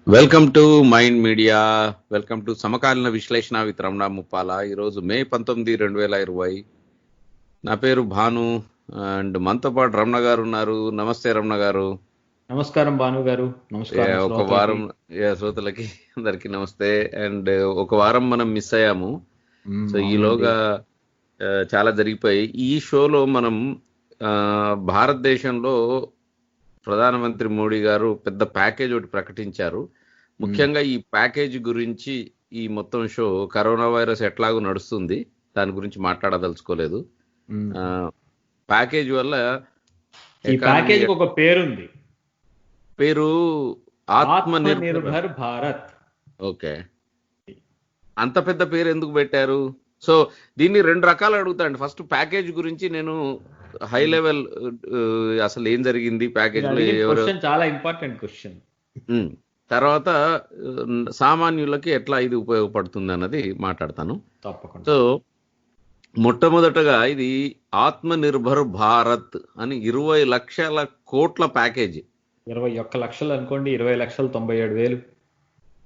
Welcome to mind media. Welcome to సమకాలీన విశ్లేషణ with Ramana Muppala. ఈరోజు మే 19, 2020. నా పేరు భాను అండ్ మనతో పాటు రమణ గారు ఉన్నారు. నమస్తే రమణ గారు. నమస్కారం భాను గారు. నమస్కారం ఒక వారం శ్రోతలకి అందరికి నమస్తే. అండ్ ఒక వారం మనం మిస్ అయ్యాము. సో ఈలోగా చాలా జరిగిపోయి ఈ షోలో మనం భారతదేశంలో ప్రధానమంత్రి మోడీ గారు పెద్ద ప్యాకేజ్ ఒకటి ప్రకటించారు. ముఖ్యంగా ఈ ప్యాకేజ్ గురించి ఈ మొత్తం షో కరోనా వైరస్ ఎట్లాగో నడుస్తుంది, దాని గురించి మాట్లాడదలుచుకోలేదు. ప్యాకేజ్ వల్ల ఈ ప్యాకేజ్ ఒక పేరుంది, పేరు ఆత్మనిర్భర్ భారత్. ఓకే, అంత పెద్ద పేరు ఎందుకు పెట్టారు? సో దీన్ని రెండు రకాలు అడుగుతాండి. ఫస్ట్ ప్యాకేజ్ గురించి నేను హై లెవెల్ అసలు ఏం జరిగింది ప్యాకేజ్ లో, చాలా ఇంపార్టెంట్ క్వశ్చన్. తర్వాత సామాన్యులకి ఎట్లా ఇది ఉపయోగపడుతుంది అన్నది మాట్లాడతాను తప్పకుండా. సో మొట్టమొదటగా ఇది ఆత్మనిర్భర్ భారత్ అని 20 లక్షల కోట్ల ప్యాకేజ్. 21 లక్షలు అనుకోండి, 20,97,000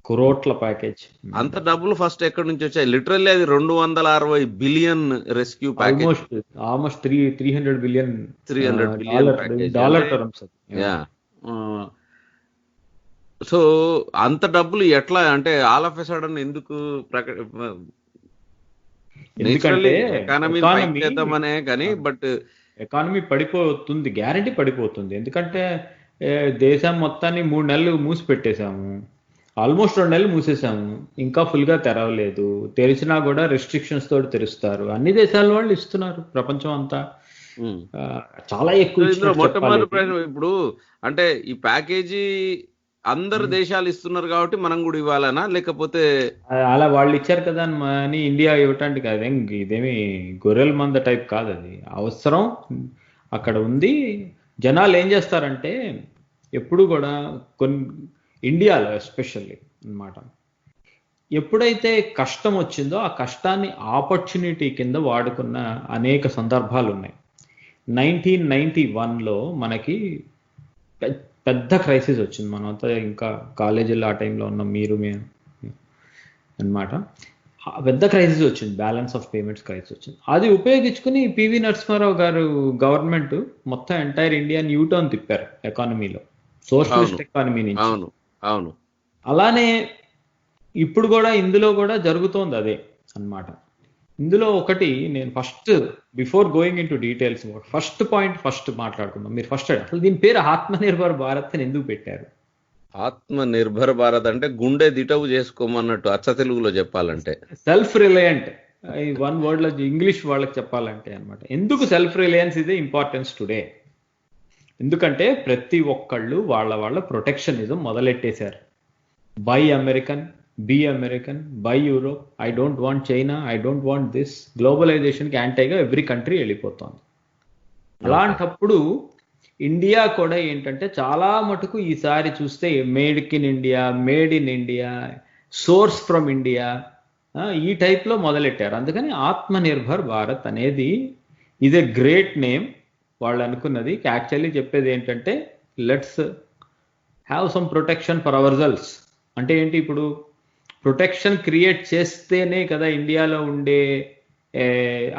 కోట్ల ప్యాకేజ్. అంత డబ్బులు ఫస్ట్ ఎక్కడి నుంచి వచ్చాయి? లిటరల్లీ అది 260 billion rescue package, almost 300 billion dollar terms. So అంత డబ్బులు ఎట్లా అంటే ఆల్ ఆఫ్ ఎ సడన్ ఎందుకు ఎకానమీ చేద్దామనే కానీ, బట్ ఎకానమీ పడిపోతుంది, గ్యారంటీ పడిపోతుంది. ఎందుకంటే దేశం మొత్తాన్ని 3 నెలలు మూసి పెట్టేశాము, ఆల్మోస్ట్ 2 నెలలు మూసేసాము, ఇంకా ఫుల్ గా తెరవలేదు. తెరిచినా కూడా రెస్ట్రిక్షన్స్ తోటి తెరుస్తారు. అన్ని దేశాల వాళ్ళు ఇస్తున్నారు, ప్రపంచం అంతా చాలా ఎక్కువ. మొట్టమొదటి ఇప్పుడు అంటే ఈ ప్యాకేజీ అందరు దేశాలు ఇస్తున్నారు కాబట్టి మనం కూడా ఇవ్వాలనా, లేకపోతే అలా వాళ్ళు ఇచ్చారు కదా అని ఇండియా ఇవ్వటానికి కాదు. ఇదేమి గొర్రెల మంద టైప్ కాదు, అది అవసరం అక్కడ ఉంది. జనాలు ఏం చేస్తారంటే ఎప్పుడు కూడా ఇండియాలో ఎస్పెషల్లీ అన్నమాట, ఎప్పుడైతే కష్టం వచ్చిందో ఆ కష్టాన్ని ఆపర్చునిటీ కింద వాడుకున్న అనేక సందర్భాలు ఉన్నాయి. 1991లో మనకి పెద్ద క్రైసిస్ వచ్చింది. మనమంతా ఇంకా కాలేజీలో ఆ టైంలో ఉన్నాం, మీరు అన్నమాట. పెద్ద క్రైసిస్ వచ్చింది, బ్యాలెన్స్ ఆఫ్ పేమెంట్స్ క్రైసిస్ వచ్చింది. అది ఉపయోగించుకుని పివి నరసింహారావు గారు గవర్నమెంట్ మొత్తం ఎంటైర్ ఇండియాని యూటర్న్ తిప్పారు ఎకానమీలో, సోషలిస్ట్ ఎకానమీ నుంచి. అవును, అలానే ఇప్పుడు కూడా ఇందులో కూడా జరుగుతోంది అదే అన్నమాట. ఇందులో ఒకటి నేను first before going in to details first point మాట్లాడుకుందాం. మీరు ఫస్ట్ అసలు దీని పేరు ఆత్మనిర్భర్ భారత్ అని ఎందుకు పెట్టారు? ఆత్మనిర్భర్ భారత్ అంటే గుండె దిటవు చేసుకోమన్నట్టు, అచ్చ తెలుగులో చెప్పాలంటే సెల్ఫ్ రిలయంట్. ఈ వన్ వర్డ్ లో ఇంగ్లీష్ వాళ్ళకి చెప్పాలంటే అన్నమాట. ఎందుకు సెల్ఫ్ రిలయన్స్ ఇదే ఇంపార్టెన్స్ టుడే? ఎందుకంటే ప్రతి ఒక్కళ్ళు వాళ్ళ ప్రొటెక్షనిజం మొదలెట్టేశారు. Buy American, be American, buy Europe, I don't want China, I don't want this. గ్లోబలైజేషన్కి యాంటీగా ఎవ్రీ కంట్రీ వెళ్ళిపోతుంది. అలాంటప్పుడు ఇండియా కూడా ఏంటంటే చాలా మటుకు ఈసారి చూస్తే made in India, made in India, source from India, ఈ టైప్లో మొదలెట్టారు. అందుకని ఆత్మనిర్భర్ భారత్ అనేది ఇదే గ్రేట్ నేమ్. వాళ్ళు అనుకున్నది యాక్చువల్లీ చెప్పేది ఏంటంటే let's have some protection for hour selves. అంటే ఏంటి, ఇప్పుడు ప్రొటెక్షన్ క్రియేట్ చేస్తేనే కదా ఇండియాలో ఉండే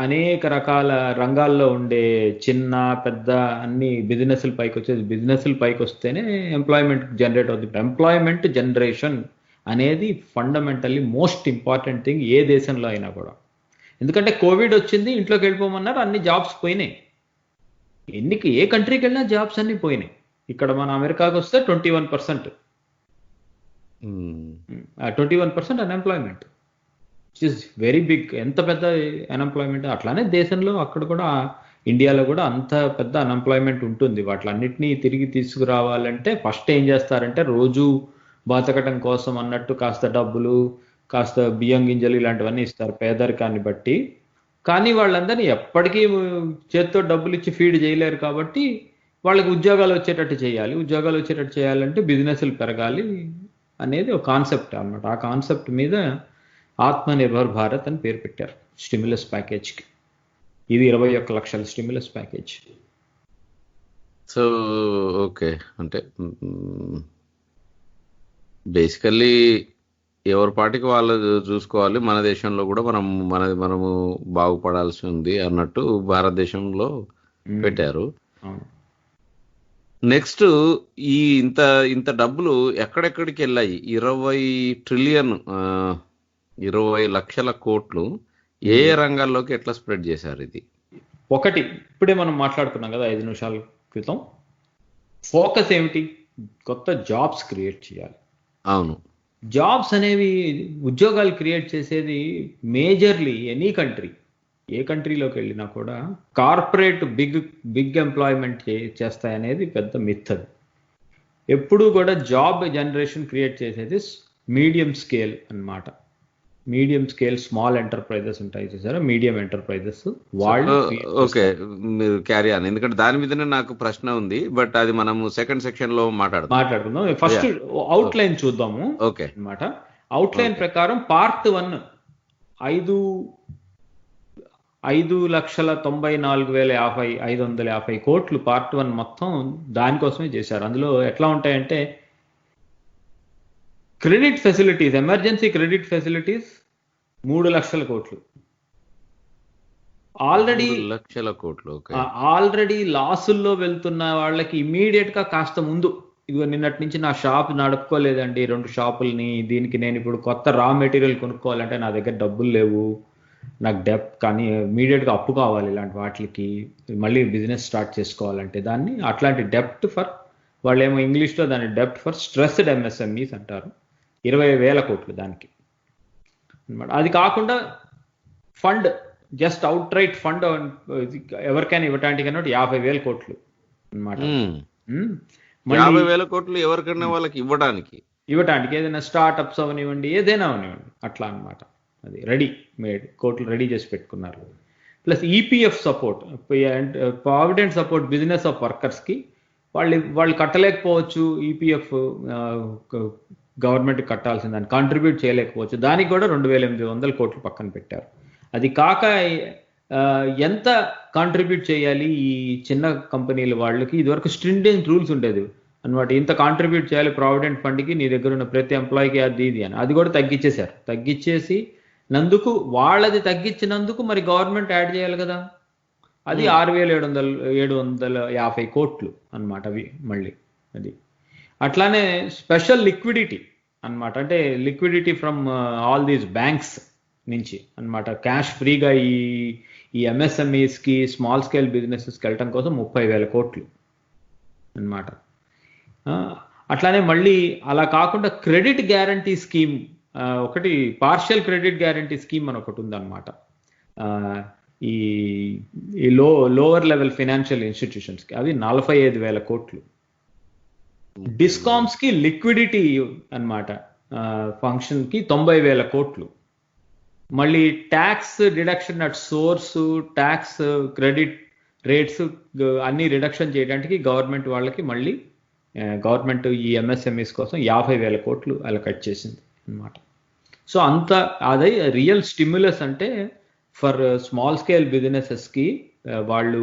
అనేక రకాల రంగాల్లో ఉండే చిన్న పెద్ద అన్ని బిజినెస్లు పైకి వచ్చేది. బిజినెస్లు పైకి వస్తేనే ఎంప్లాయ్మెంట్ జనరేట్ అవుతుంది. ఎంప్లాయ్మెంట్ జనరేషన్ అనేది ఫండమెంటల్లీ మోస్ట్ ఇంపార్టెంట్ థింగ్ ఏ దేశంలో అయినా కూడా. ఎందుకంటే కోవిడ్ వచ్చింది, ఇంట్లోకి వెళ్ళిపోమన్నారు, అన్ని జాబ్స్ పోయినాయి. ఏ కంట్రీకి వెళ్ళినా జాబ్స్ అన్ని పోయినాయి. ఇక్కడ మన అమెరికాకి వస్తే 21% 21% unemployment, which is very big. ఎంత పెద్ద అన్ఎంప్లాయ్మెంట్. అట్లానే దేశంలో అక్కడ కూడా ఇండియాలో కూడా అంత పెద్ద అన్ఎంప్లాయ్మెంట్ ఉంటుంది. వాటిలన్నిటినీ తిరిగి తీసుకురావాలంటే ఫస్ట్ ఏం చేస్తారంటే రోజు బతకటం కోసం అన్నట్టు కాస్త డబ్బులు, కాస్త బియ్యం గింజలు ఇలాంటివన్నీ ఇస్తారు పేదరికాన్ని బట్టి. కానీ వాళ్ళందరినీ ఎప్పటికీ చేత్తో డబ్బులు ఇచ్చి ఫీడ్ చేయలేరు కాబట్టి వాళ్ళకి ఉద్యోగాలు వచ్చేటట్టు చేయాలి. ఉద్యోగాలు వచ్చేటట్టు చేయాలంటే బిజినెస్లు పెరగాలి అనేది ఒక కాన్సెప్ట్ అన్నమాట. ఆ కాన్సెప్ట్ మీద ఆత్మనిర్భర్ భారత్ అని పేరు పెట్టారు స్టిమ్యులస్ ప్యాకేజ్కి. ఇది 21 లక్షల స్టిమ్యులస్ ప్యాకేజ్. సో ఓకే, అంటే బేసికల్లీ ఎవరి పాటికి వాళ్ళు చూసుకోవాలి. మన దేశంలో కూడా మనము బాగుపడాల్సి ఉంది అన్నట్టు భారతదేశంలో పెట్టారు. నెక్స్ట్ ఈ ఇంత ఇంత డబ్బులు ఎక్కడెక్కడికి వెళ్ళాయి? 20 ట్రిలియన్ 20 లక్షల కోట్లు ఏ రంగాల్లోకి ఎట్లా స్ప్రెడ్ చేశారు? ఇది ఒకటి ఇప్పుడే మనం మాట్లాడుకున్నాం కదా 5 నిమిషాల క్రితం. ఫోకస్ ఏమిటి? కొత్త జాబ్స్ క్రియేట్ చేయాలి. అవును, జాబ్స్ అనేవి, ఉద్యోగాలు క్రియేట్ చేసేది మేజర్లీ ఎనీ కంట్రీ, ఏ కంట్రీలోకి వెళ్ళినా కూడా కార్పొరేట్ బిగ్ ఎంప్లాయ్మెంట్ చేస్తాయనేది పెద్ద మిత్. అది ఎప్పుడూ కూడా జాబ్ జనరేషన్ క్రియేట్ చేసేది మీడియం స్కేల్ అన్నమాట. మీడియం స్కేల్ స్మాల్ ఎంటర్ప్రైజెస్ ఉంటాయి చూసారా, మీడియం ఎంటర్ప్రైజెస్ వాళ్ళు. ఓకే, మీరు క్యారీ ఆన్, ఎందుకంటే దాని మీదనే నాకు ప్రశ్న ఉంది. బట్ అది మనము సెకండ్ సెక్షన్ లో మాట్లాడుకుందాం. ఫస్ట్ అవుట్ లైన్ చూద్దాము. ఓకే అన్నమాట. అవుట్ లైన్ ప్రకారం పార్ట్ 1 5,94,550 కోట్లు పార్ట్ 1 మొత్తం దానికోసమే చేశారు. అందులో ఎట్లా ఉంటాయంటే credit facilities, emergency credit facilities 3 లక్షల కోట్లు. ఆల్రెడీ లాసుల్లో వెళ్తున్న వాళ్ళకి ఇమీడియట్ గా కాస్త ముందు, ఇదిగో నిన్నటి నుంచి నా షాప్ నడుపుకోలేదండి, 2 షాపుల్ని, దీనికి నేను ఇప్పుడు కొత్త రా మెటీరియల్ కొనుక్కోవాలంటే నా దగ్గర డబ్బులు లేవు, నాకు డెప్ట్, కానీ ఇమీడియట్ గా అప్పు కావాలి, ఇలాంటి వాటికి మళ్ళీ బిజినెస్ స్టార్ట్ చేసుకోవాలంటే దాన్ని, అట్లాంటి డెప్ట్ ఫర్, వాళ్ళేమో ఇంగ్లీష్లో దాన్ని డెప్ట్ ఫర్ స్ట్రెస్డ్ ఎంఎస్ఎంఈస్ అంటారు. 20,000 కోట్లు దానికి అన్నమాట. అది కాకుండా fund, just out right fund ఎవరికైనా ఇవ్వటానికి అన్నట్టు 50,000 కోట్లు అన్నమాట. 50,000 కోట్లు ఎవరికైనా వాళ్ళకి ఇవ్వడానికి ఏదైనా స్టార్ట్అప్స్ అవనివ్వండి, ఏదైనా అవనివ్వండి, అట్లా అన్నమాట. అది రెడీ మేడ్, కోట్లు రెడీ చేసి పెట్టుకున్నారు. Plus EPF support, provident support business of వర్కర్స్కి, వాళ్ళు కట్టలేకపోవచ్చు, ఈపీఎఫ్ గవర్నమెంట్ కట్టాల్సిన దాన్ని కాంట్రిబ్యూట్ చేయలేకపోవచ్చు, దానికి కూడా 2,800 కోట్లు పక్కన పెట్టారు. అది కాక ఎంత కాంట్రిబ్యూట్ చేయాలి ఈ చిన్న కంపెనీల వాళ్ళకి, ఇదివరకు స్ట్రింజెంట్ రూల్స్ ఉండేది అన్నమాట. ఇంత కాంట్రిబ్యూట్ చేయాలి ప్రావిడెంట్ ఫండ్కి, నీ దగ్గర ఉన్న ప్రతి ఎంప్లాయీకి అది ఇది అని. అది కూడా తగ్గించేశారు. తగ్గించేసి నందుకు, వాళ్ళది తగ్గించినందుకు మరి గవర్నమెంట్ యాడ్ చేయాలి కదా, అది 6,750 కోట్లు అన్నమాట. అవి మళ్ళీ అది అట్లానే స్పెషల్ లిక్విడిటీ అన్నమాట. అంటే liquidity from all these banks నుంచి అన్నమాట. క్యాష్ ఫ్రీగా ఈ ఎంఎస్ఎంఈస్కి, స్మాల్ స్కేల్ బిజినెసెస్కి వెళ్ళటం కోసం 30,000 కోట్లు అన్నమాట. అట్లానే మళ్ళీ అలా కాకుండా క్రెడిట్ గ్యారంటీ స్కీమ్ ఒకటి, పార్షియల్ క్రెడిట్ గ్యారంటీ స్కీమ్ అని ఒకటి ఉందన్నమాట. ఈ లోవర్ లెవెల్ ఫైనాన్షియల్ ఇన్స్టిట్యూషన్స్కి, అవి 45,000 కోట్లు. డిస్కామ్స్కి లిక్విడిటీ అన్నమాట ఫంక్షన్కి 90,000 కోట్లు. మళ్ళీ tax deduction at source, tax credit rates అన్ని రిడక్షన్ చేయడానికి గవర్నమెంట్ వాళ్ళకి మళ్ళీ గవర్నమెంట్ ఈ ఎంఎస్ఎంఈస్ కోసం 50,000 కోట్లు అలొకేట్ చేసింది అన్నమాట. సో అంత అదే రియల్ స్టిమ్యులస్ అంటే ఫర్ స్మాల్ స్కేల్ బిజినెసెస్కి. వాళ్ళు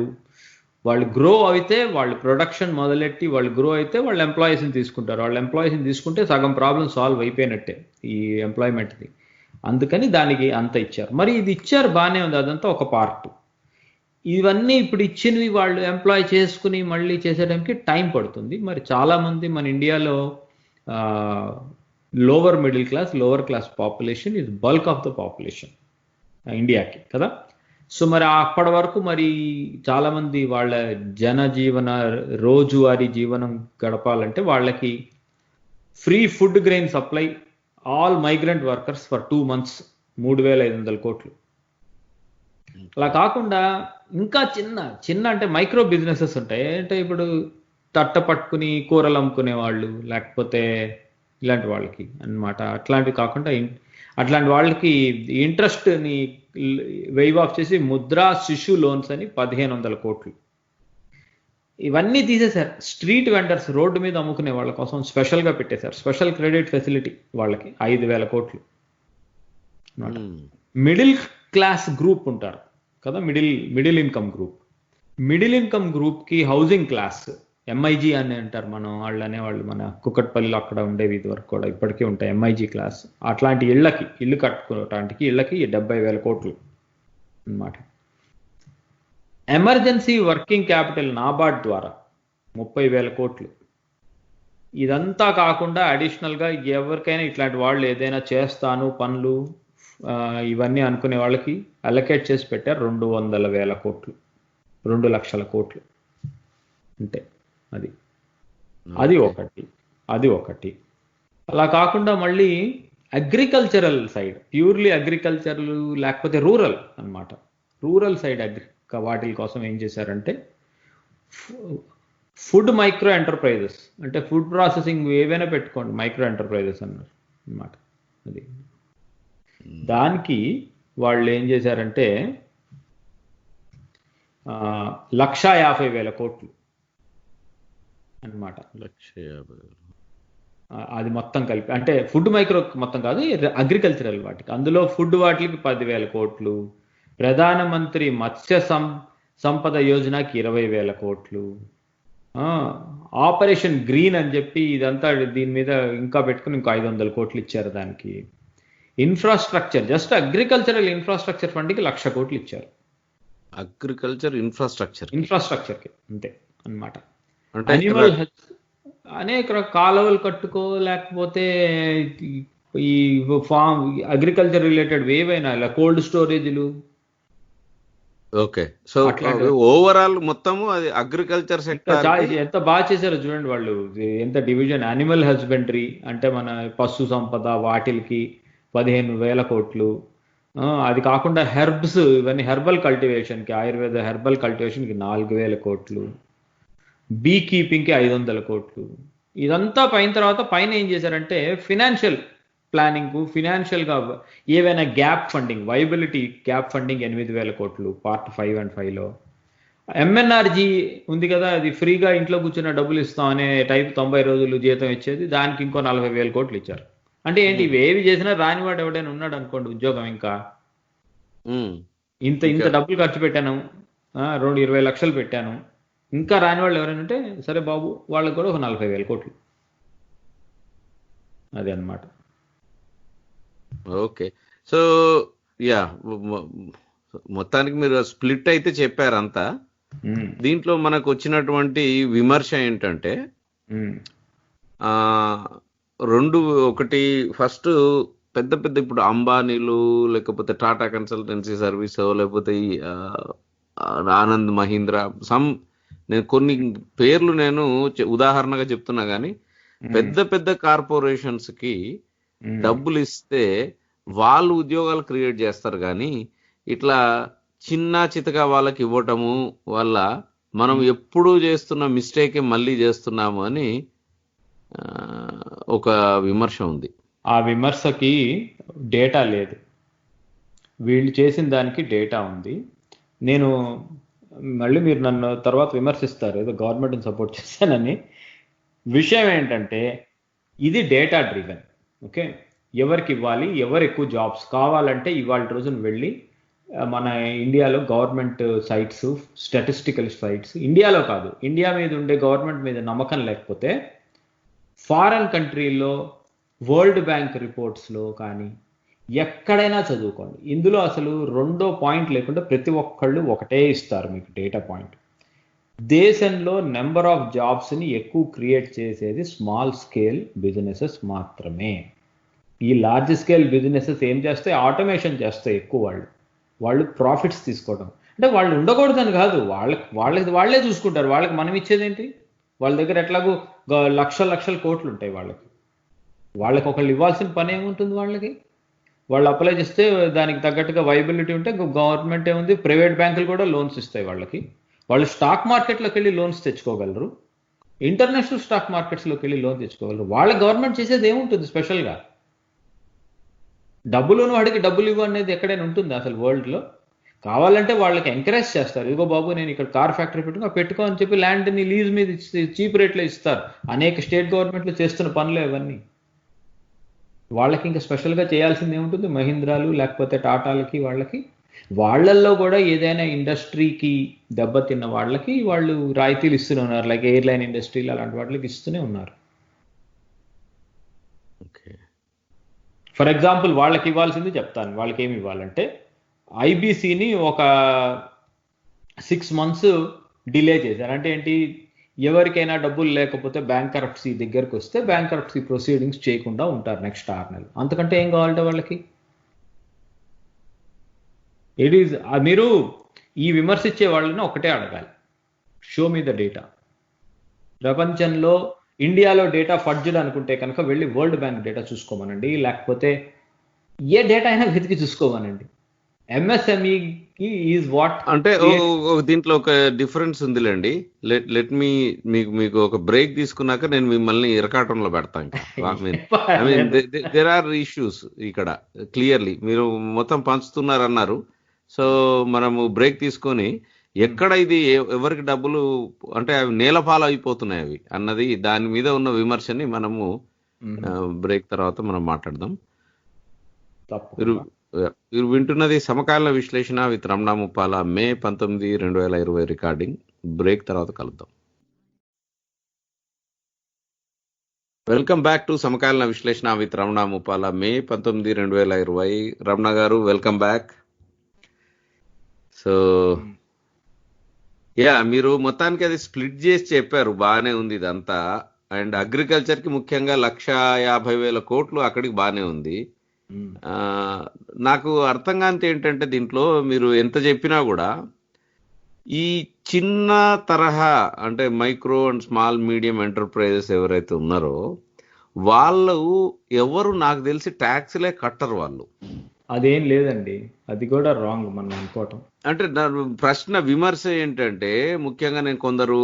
గ్రో అయితే, వాళ్ళు ప్రొడక్షన్ మొదలెట్టి వాళ్ళు గ్రో అయితే వాళ్ళు ఎంప్లాయీస్ని తీసుకుంటారు. వాళ్ళు ఎంప్లాయీస్ని తీసుకుంటే సగం ప్రాబ్లం సాల్వ్ అయిపోయినట్టే ఈ ఎంప్లాయ్మెంట్ది. అందుకని దానికి అంత ఇచ్చారు. మరి ఇది ఇచ్చారు, బాగానే ఉంది, అదంతా ఒక పార్ట్. ఇవన్నీ ఇప్పుడు ఇచ్చినవి వాళ్ళు ఎంప్లాయ్ చేసుకుని మళ్ళీ చేసేయడానికి టైం పడుతుంది. మరి చాలామంది మన ఇండియాలో lower middle class, lower class population is bulk of the population ఇండియాకి కదా. సో మరి అప్పటి వరకు మరి చాలామంది వాళ్ళ జనజీవన రోజువారీ జీవనం గడపాలంటే వాళ్ళకి free food grain supply all migrant workers for 2 months 3,500 కోట్లు. అలా కాకుండా ఇంకా చిన్న అంటే మైక్రో బిజినెసెస్ ఉంటాయి. అంటే ఇప్పుడు తట్ట పట్టుకుని కూరలు అమ్ముకునే వాళ్ళు, లేకపోతే ఇలాంటి వాళ్ళకి అన్నమాట. అట్లాంటివి కాకుండా అట్లాంటి వాళ్ళకి ఇంట్రెస్ట్ని వెయివ్ ఆఫ్ చేసి ముద్రా శిశు లోన్స్ అని 1,500 కోట్లు. ఇవన్నీ తీసేశారు. స్ట్రీట్ వెండర్స్, రోడ్డు మీద అమ్ముకునే వాళ్ళ కోసం స్పెషల్గా పెట్టేశారు స్పెషల్ క్రెడిట్ ఫెసిలిటీ, వాళ్ళకి 5,000 కోట్లు. మిడిల్ క్లాస్ గ్రూప్ ఉంటారు కదా, middle income group. Middle income గ్రూప్కి హౌసింగ్ క్లాస్ ఎంఐజీ అని అంటారు మనం వాళ్ళు అనేవాళ్ళు, మన కుక్కట్పల్లిలో అక్కడ ఉండేవి ఇది వరకు కూడా, ఇప్పటికీ ఉంటాయి ఎంఐజీ క్లాస్. అట్లాంటి ఇల్లు కట్టుకోవటానికి ఇళ్ళకి 70,000 కోట్లు అన్నమాట. ఎమర్జెన్సీ వర్కింగ్ క్యాపిటల్ నాబార్డ్ ద్వారా 30,000 కోట్లు. ఇదంతా కాకుండా అడిషనల్గా ఎవరికైనా ఇట్లాంటి వాళ్ళు ఏదైనా చేస్తాను పనులు ఇవన్నీ అనుకునే వాళ్ళకి అలొకేట్ చేసి పెట్టారు 200,000 కోట్లు, 2 లక్షల కోట్లు. అంటే అది ఒకటి. అలా కాకుండా మళ్ళీ అగ్రికల్చరల్ సైడ్, ప్యూర్లీ అగ్రికల్చరల్ లేకపోతే రూరల్ అన్నమాట, రూరల్ సైడ్ వాటి కోసం ఏం చేశారంటే ఫుడ్ మైక్రో ఎంటర్ప్రైజెస్, అంటే ఫుడ్ ప్రాసెసింగ్ ఏవైనా పెట్టుకోండి మైక్రో ఎంటర్ప్రైజెస్ అన్నారు అన్నమాట. అది దానికి వాళ్ళు ఏం చేశారంటే 150,000 కోట్లు అన్నమాట. 150,000 అది మొత్తం కలిపి, అంటే ఫుడ్ మైక్రో మొత్తం కాదు, అగ్రికల్చరల్ వాటికి. అందులో ఫుడ్ వాటికి 10,000 కోట్లు, ప్రధానమంత్రి మత్స్య సంపద యోజనకి 20,000 కోట్లు, ఆపరేషన్ గ్రీన్ అని చెప్పి ఇదంతా దీని మీద ఇంకా పెట్టుకుని ఇంకో 500 కోట్లు ఇచ్చారు దానికి. ఇన్ఫ్రాస్ట్రక్చర్, జస్ట్ అగ్రికల్చరల్ ఇన్ఫ్రాస్ట్రక్చర్ ఫండ్కి 1,00,000 కోట్లు ఇచ్చారు. అగ్రికల్చర్ ఇన్ఫ్రాస్ట్రక్చర్కి అంతే అన్నమాట. అనిమల్ హెల్త్ అనేక కాలువలు కట్టుకో, లేకపోతే ఈ ఫామ్ అగ్రికల్చర్ రిలేటెడ్ ఏవైనా ఇలా కోల్డ్ స్టోరేజ్లు. ఓకే, సో ఓవరాల్ మొత్తము అది అగ్రికల్చర్ సెక్టర్ ఎంత బాగా చేశారో చూడండి వాళ్ళు, ఎంత డివిజన్. యానిమల్ హస్బెండరీ అంటే మన పశు సంపద వాటికి 15,000 కోట్లు. అది కాకుండా హెర్బ్స్, ఇవన్నీ హెర్బల్ కల్టివేషన్కి, ఆయుర్వేద హెర్బల్ కల్టివేషన్కి 4,000 కోట్లు, బీ కీపింగ్కి 500 కోట్లు. ఇదంతా తర్వాత పైన ఏం చేశారంటే ఫినాన్షియల్ ప్లానింగ్, ఫినాన్షియల్గా ఏవైనా gap funding, viability gap funding 8,000 కోట్లు పార్ట్ 5 and 5లో. ఎంఎన్ఆర్జీ ఉంది కదా, అది ఫ్రీగా ఇంట్లో కూర్చున్న డబ్బులు ఇస్తాం అనే టైప్, 90 రోజులు జీతం ఇచ్చేది, దానికి ఇంకో 40,000 కోట్లు ఇచ్చారు. అంటే ఏంటి, ఇవి ఏవి చేసినా రానివాడు ఎవడైనా ఉన్నాడు అనుకోండి ఉద్యోగం, ఇంకా ఇంత డబ్బులు ఖర్చు పెట్టాను, 20 లక్షలు పెట్టాను, ఇంకా రాని వాళ్ళు ఎవరైనా ఉంటే సరే బాబు వాళ్ళకి కూడా ఒక 40,000 కోట్లు. అది అన్నమాట. ఓకే, సో యా, మొత్తానికి మీరు స్ప్లిట్ అయితే చెప్పారు అంతా. దీంట్లో మనకు వచ్చినటువంటి విమర్శ ఏంటంటే ఒకటి ఫస్ట్ పెద్ద ఇప్పుడు అంబానీలు, లేకపోతే టాటా కన్సల్టెన్సీ సర్వీస్, లేకపోతే ఆనంద్ మహీంద్రా, నేను కొన్ని పేర్లు ఉదాహరణగా చెప్తున్నా కానీ, పెద్ద కార్పొరేషన్స్ కి డబ్బులు ఇస్తే వాళ్ళు ఉద్యోగాలు క్రియేట్ చేస్తారు, కానీ ఇట్లా చిన్న చితగా వాళ్ళకి ఇవ్వటము వల్ల మనం ఎప్పుడూ చేస్తున్న మిస్టేకే మళ్ళీ చేస్తున్నాము అని ఒక విమర్శ ఉంది. ఆ విమర్శకి డేటా లేదు, వీళ్ళు చేసిన దానికి డేటా ఉంది. నేను మళ్ళీ మీరు నన్ను తర్వాత విమర్శిస్తారు ఏదో గవర్నమెంట్ని సపోర్ట్ చేశానని. విషయం ఏంటంటే ఇది డేటా డ్రివెన్. ఓకే, ఎవరికి ఇవ్వాలి, ఎవరు ఎక్కువ జాబ్స్ కావాలంటే ఇవాళ రోజున వెళ్ళి మన ఇండియాలో గవర్నమెంట్ సైట్స్, స్టాటిస్టికల్ సైట్స్, ఇండియాలో కాదు, ఇండియా మీద ఉండే గవర్నమెంట్ మీద నమ్మకం లేకపోతే ఫారెన్ కంట్రీల్లో వరల్డ్ బ్యాంక్ రిపోర్ట్స్లో కానీ ఎక్కడైనా చదువుకోండి. ఇందులో అసలు రెండో పాయింట్ లేకుండా ప్రతి ఒక్కళ్ళు ఒకటే ఇస్తారు మీకు డేటా పాయింట్. దేశంలో నెంబర్ ఆఫ్ జాబ్స్ని ఎక్కువ క్రియేట్ చేసేది స్మాల్ స్కేల్ బిజినెసెస్ మాత్రమే. ఈ లార్జ్ స్కేల్ బిజినెసెస్ ఏం చేస్తాయి, ఆటోమేషన్ చేస్తాయి ఎక్కువ. వాళ్ళు ప్రాఫిట్స్ తీసుకోవడం, అంటే వాళ్ళు ఉండకూడదని కాదు, వాళ్ళే చూసుకుంటారు. వాళ్ళకి మనం ఇచ్చేదేంటి, వాళ్ళ దగ్గర ఎట్లాగో లక్షల కోట్లు ఉంటాయి. వాళ్ళకి ఒకళ్ళు ఇవ్వాల్సిన పని ఏముంటుంది, వాళ్ళు అప్లై చేస్తే దానికి తగ్గట్టుగా వైబిలిటీ ఉంటే గవర్నమెంట్ ఏముంది, ప్రైవేట్ బ్యాంకులు కూడా లోన్స్ ఇస్తాయి వాళ్ళకి. వాళ్ళు స్టాక్ మార్కెట్లోకి వెళ్ళి లోన్స్ తెచ్చుకోగలరు, ఇంటర్నేషనల్ స్టాక్ మార్కెట్స్లోకి వెళ్ళి లోన్ తెచ్చుకోగలరు. వాళ్ళ గవర్నమెంట్ చేసేది ఏముంటుంది స్పెషల్గా? డబ్బులను వాడికి డబ్బులు ఇవ్వు అనేది ఎక్కడైనా ఉంటుంది అసలు వరల్డ్లో? కావాలంటే వాళ్ళకి ఎంకరేజ్ చేస్తారు, ఇదిగో బాబు నేను ఇక్కడ కార్ ఫ్యాక్టరీ పెట్టుకో అని చెప్పి ల్యాండ్ని లీజ్ మీద చీప్ రేట్లో ఇస్తారు. అనేక స్టేట్ గవర్నమెంట్లు చేస్తున్న పనులు ఇవన్నీ. వాళ్ళకి ఇంకా స్పెషల్గా చేయాల్సింది ఏముంటుంది, మహీంద్రాలు లేకపోతే టాటాలకి వాళ్ళకి వాళ్ళల్లో కూడా ఏదైనా ఇండస్ట్రీకి దెబ్బతిన్న వాళ్ళకి వాళ్ళు రాయితీలు ఇస్తూనే ఉన్నారు, లైక్ ఎయిర్లైన్ ఇండస్ట్రీలు అలాంటి వాటికి ఇస్తూనే ఉన్నారు. ఓకే. ఫర్ ఎగ్జాంపుల్ వాళ్ళకి ఇవ్వాల్సింది చెప్తాను. వాళ్ళకి ఏమి ఇవ్వాలంటే ఐబీసీని ఒక 6 months డిలే చేశారు. అంటే ఏంటి, ఎవరికైనా డబ్బులు లేకపోతే బ్యాంకరప్సీ దగ్గరకు వస్తే బ్యాంకరప్సీ ప్రొసీడింగ్స్ చేయకుండా ఉంటారు నెక్స్ట్ 6 నెలలు. అంతకంటే ఏం కావాలంటే వాళ్ళకి ఇట్ ఈజ్. మీరు ఈ విమర్శించే వాళ్ళని ఒకటే అడగాలి, షో మీ ద డేటా. ప్రపంచంలో ఇండియాలో డేటా ఫడ్జ్డ్ అనుకుంటే కనుక వెళ్ళి వరల్డ్ బ్యాంక్ డేటా చూసుకోమనండి, లేకపోతే ఏ డేటా అయినా వెతికి చూసుకోమనండి. ఎంఎస్ఎంఈకి ఈజ్ వాట్ అంటే దీంట్లో ఒక డిఫరెన్స్ ఉందిలేండి. లెట్ మీ మీకు ఒక బ్రేక్ తీసుకున్నాక నేను మిమ్మల్ని ఇరకాటంలో పెడతాను. దేర్ ఆర్ ఇష్యూస్ ఇక్కడ క్లియర్లీ మీరు మొత్తం పంచుతున్నారన్నారు. సో మనము బ్రేక్ తీసుకొని ఎక్కడ ఇది ఎవరికి డబ్బులు అంటే అవి నేలపాలు అయిపోతున్నాయి అవి అన్నది దాని మీద ఉన్న విమర్శని మనము బ్రేక్ తర్వాత మనం మాట్లాడదాం. మీరు వింటున్నది సమకాలీన విశ్లేషణ with Ramana Muppala, May 19, 2020 recording. Break తర్వాత కలుద్దాం. వెల్కమ్ బ్యాక్ టు సమకాలీన విశ్లేషణ విత్ రమణ ముప్పాల, మే 19, 2020. రమణ గారు వెల్కమ్ బ్యాక్. సో మీరు మొత్తానికి అది స్ప్లిట్ చేసి చెప్పారు, బాగానే ఉంది ఇదంతా. అండ్ అగ్రికల్చర్ కి ముఖ్యంగా 150,000 కోట్లు అక్కడికి బాగానే ఉంది. నాకు అర్థం కానిది ఏంటంటే దీంట్లో మీరు ఎంత చెప్పినా కూడా ఈ చిన్న తరహా అంటే micro and small medium enterprises ఎవరైతే ఉన్నారో వాళ్ళు ఎవరు నాకు తెలిసి ట్యాక్స్లే కట్టరు. వాళ్ళు అదేం లేదండి, అది కూడా రాంగ్ మనం అనుకోవటం. అంటే ప్రశ్న విమర్శ ఏంటంటే ముఖ్యంగా నేను కొందరు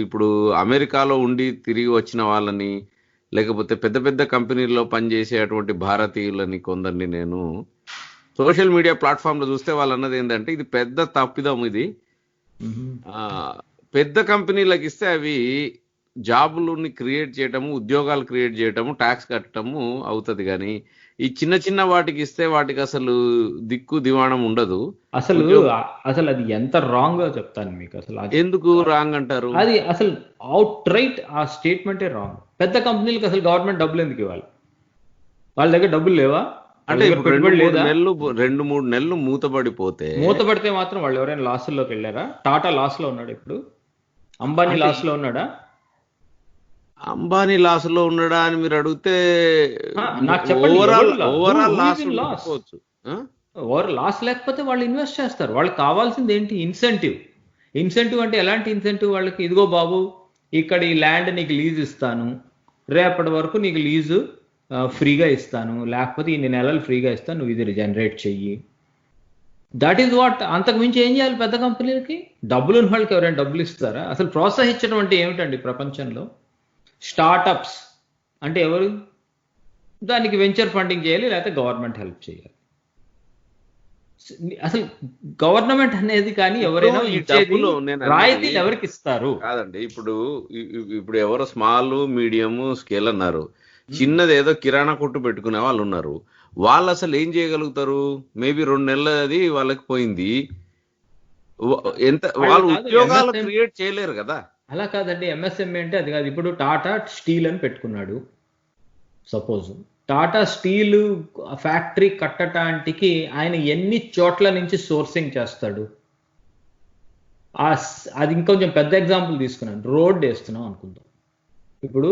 ఇప్పుడు అమెరికాలో ఉండి తిరిగి వచ్చిన వాళ్ళని లేకపోతే పెద్ద పెద్ద కంపెనీల్లో పనిచేసేటువంటి భారతీయులని కొందరిని నేను సోషల్ మీడియా ప్లాట్ఫామ్ లో చూస్తే వాళ్ళు అన్నది ఏంటంటే ఇది పెద్ద తప్పిదం, ఇది పెద్ద కంపెనీలకు ఇస్తే అవి జాబులని క్రియేట్ చేయటము, ఉద్యోగాలు క్రియేట్ చేయటము, ట్యాక్స్ కట్టడము అవుతుంది. కానీ ఈ చిన్న చిన్న వాటికి ఇస్తే వాటికి అసలు దిక్కు దివాణం ఉండదు. అసలు అది ఎంత రాంగ్ చెప్తాను మీకు. అసలు ఎందుకు రాంగ్ అంటారు? అది అసలు అవుట్ రైట్ ఆ స్టేట్మెంటే రాంగ్. పెద్ద కంపెనీలకు అసలు గవర్నమెంట్ డబ్బులు ఎందుకు ఇవ్వాలి? వాళ్ళ దగ్గర డబ్బులు లేవా? అంటే 2-3 నెలలు మూతపడితే మాత్రం వాళ్ళు ఎవరైనా లాస్లోకి వెళ్ళారా? టాటా లాస్ లో ఉన్నాడు ఇప్పుడు, అంబానీ లాస్ లో ఉన్నాడా? అంబానీ లాస్ లో ఉన్నాడా అని మీరు అడిగితే నాకు చెప్పండి. ఓవరాల్ లాస్ లేకపోతే వాళ్ళు ఇన్వెస్ట్ చేస్తారు. వాళ్ళకి కావాల్సింది ఏంటి? ఇన్సెంటివ్ అంటే ఎలాంటి ఇన్సెంటివ్ వాళ్ళకి? ఇదిగో బాబు, ఇక్కడ ఈ ల్యాండ్ నీకు లీజ్ ఇస్తాను, రేపటి వరకు నీకు లీజు ఫ్రీగా ఇస్తాను, లేకపోతే ఇన్ని నెలలు ఫ్రీగా ఇస్తాను, నువ్వు ఇది జనరేట్ చెయ్యి. That is what. అంతకు మించి ఏం చేయాలి పెద్ద కంపెనీలకి? డబ్బులు ఉన్న వాళ్ళకి ఎవరైనా డబ్బులు ఇస్తారా? అసలు ప్రోత్సహించడం అంటే ఏమిటండి ప్రపంచంలో? స్టార్టప్స్ అంటే ఎవరు? దానికి వెంచర్ ఫండింగ్ చేయాలి, లేకపోతే గవర్నమెంట్ హెల్ప్ చేయాలి. అసలు గవర్నమెంట్ అనేది కానీ ఎవరైనా రాయితీలు ఎవరికి ఇస్తారు? కాదండి, ఇప్పుడు ఎవరో స్మాల్ మీడియం స్కేల్ అన్నారు, చిన్నది ఏదో కిరాణా కొట్టు పెట్టుకునే వాళ్ళు ఉన్నారు. వాళ్ళు అసలు ఏం చేయగలుగుతారు? మేబీ 2 నెలలు అది వాళ్ళకి పోయింది. ఎంత వాళ్ళు ఉద్యోగాలు క్రియేట్ చేయలేరు కదా. అలా కాదండి, ఎంఎస్ఎంఈ అంటే అది కాదు. ఇప్పుడు టాటా స్టీల్ అని పెట్టుకున్నాడు సపోజ్. టాటా స్టీల్ ఫ్యాక్టరీ కట్టడానికి ఆయన ఎన్ని చోట్ల నుంచి సోర్సింగ్ చేస్తాడు? అది ఇంకొంచెం పెద్ద ఎగ్జాంపుల్ తీసుకున్నాను. రోడ్ వేస్తున్నాం అనుకుందాం. ఇప్పుడు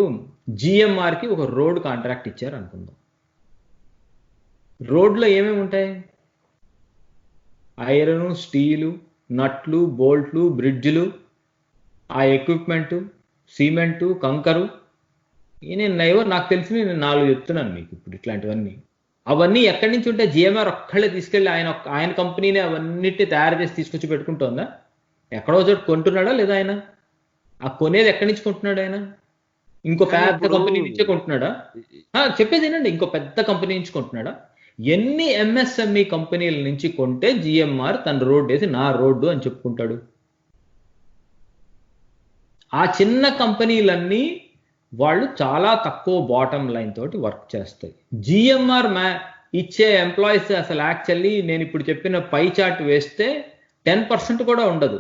జిఎంఆర్కి ఒక రోడ్ కాంట్రాక్ట్ ఇచ్చారు అనుకుందాం. రోడ్లో ఏమేమి ఉంటాయి? ఐరన్, స్టీలు, నట్లు, బోల్ట్లు, బ్రిడ్జ్లు, ఆ ఎక్విప్మెంట్, సిమెంటు, కంకరు. నాకు తెలిసి నేను 4 చెప్తున్నాను మీకు ఇప్పుడు ఇట్లాంటివన్నీ. అవన్నీ ఎక్కడి నుంచి ఉంటాయి? జిఎంఆర్ ఒక్కళ్ళే తీసుకెళ్ళి ఆయన కంపెనీనే అవన్నిటి తయారు చేసి తీసుకొచ్చి పెట్టుకుంటుందా? ఎక్కడో చోటు కొంటున్నాడా లేదా? ఆయన ఆ కొనేది ఎక్కడి నుంచి కొంటున్నాడు? ఆయన ఇంకో పెద్ద కంపెనీ నుంచే కొంటున్నాడా? చెప్పేది ఏంటండి, ఇంకో పెద్ద కంపెనీ నుంచి కొంటున్నాడా? ఎన్ని ఎంఎస్ఎంఈ కంపెనీల నుంచి కొంటే జిఎంఆర్ తన రోడ్డు వేసి నా రోడ్డు అని చెప్పుకుంటాడు? ఆ చిన్న కంపెనీలన్నీ వాళ్ళు చాలా తక్కువ బాటమ్ లైన్ తోటి వర్క్ చేస్తాయి. జిఎంఆర్ ఇచ్చే ఎంప్లాయీస్ అసలు యాక్చువల్లీ నేను ఇప్పుడు చెప్పిన పై చార్ట్ వేస్తే 10% కూడా ఉండదు.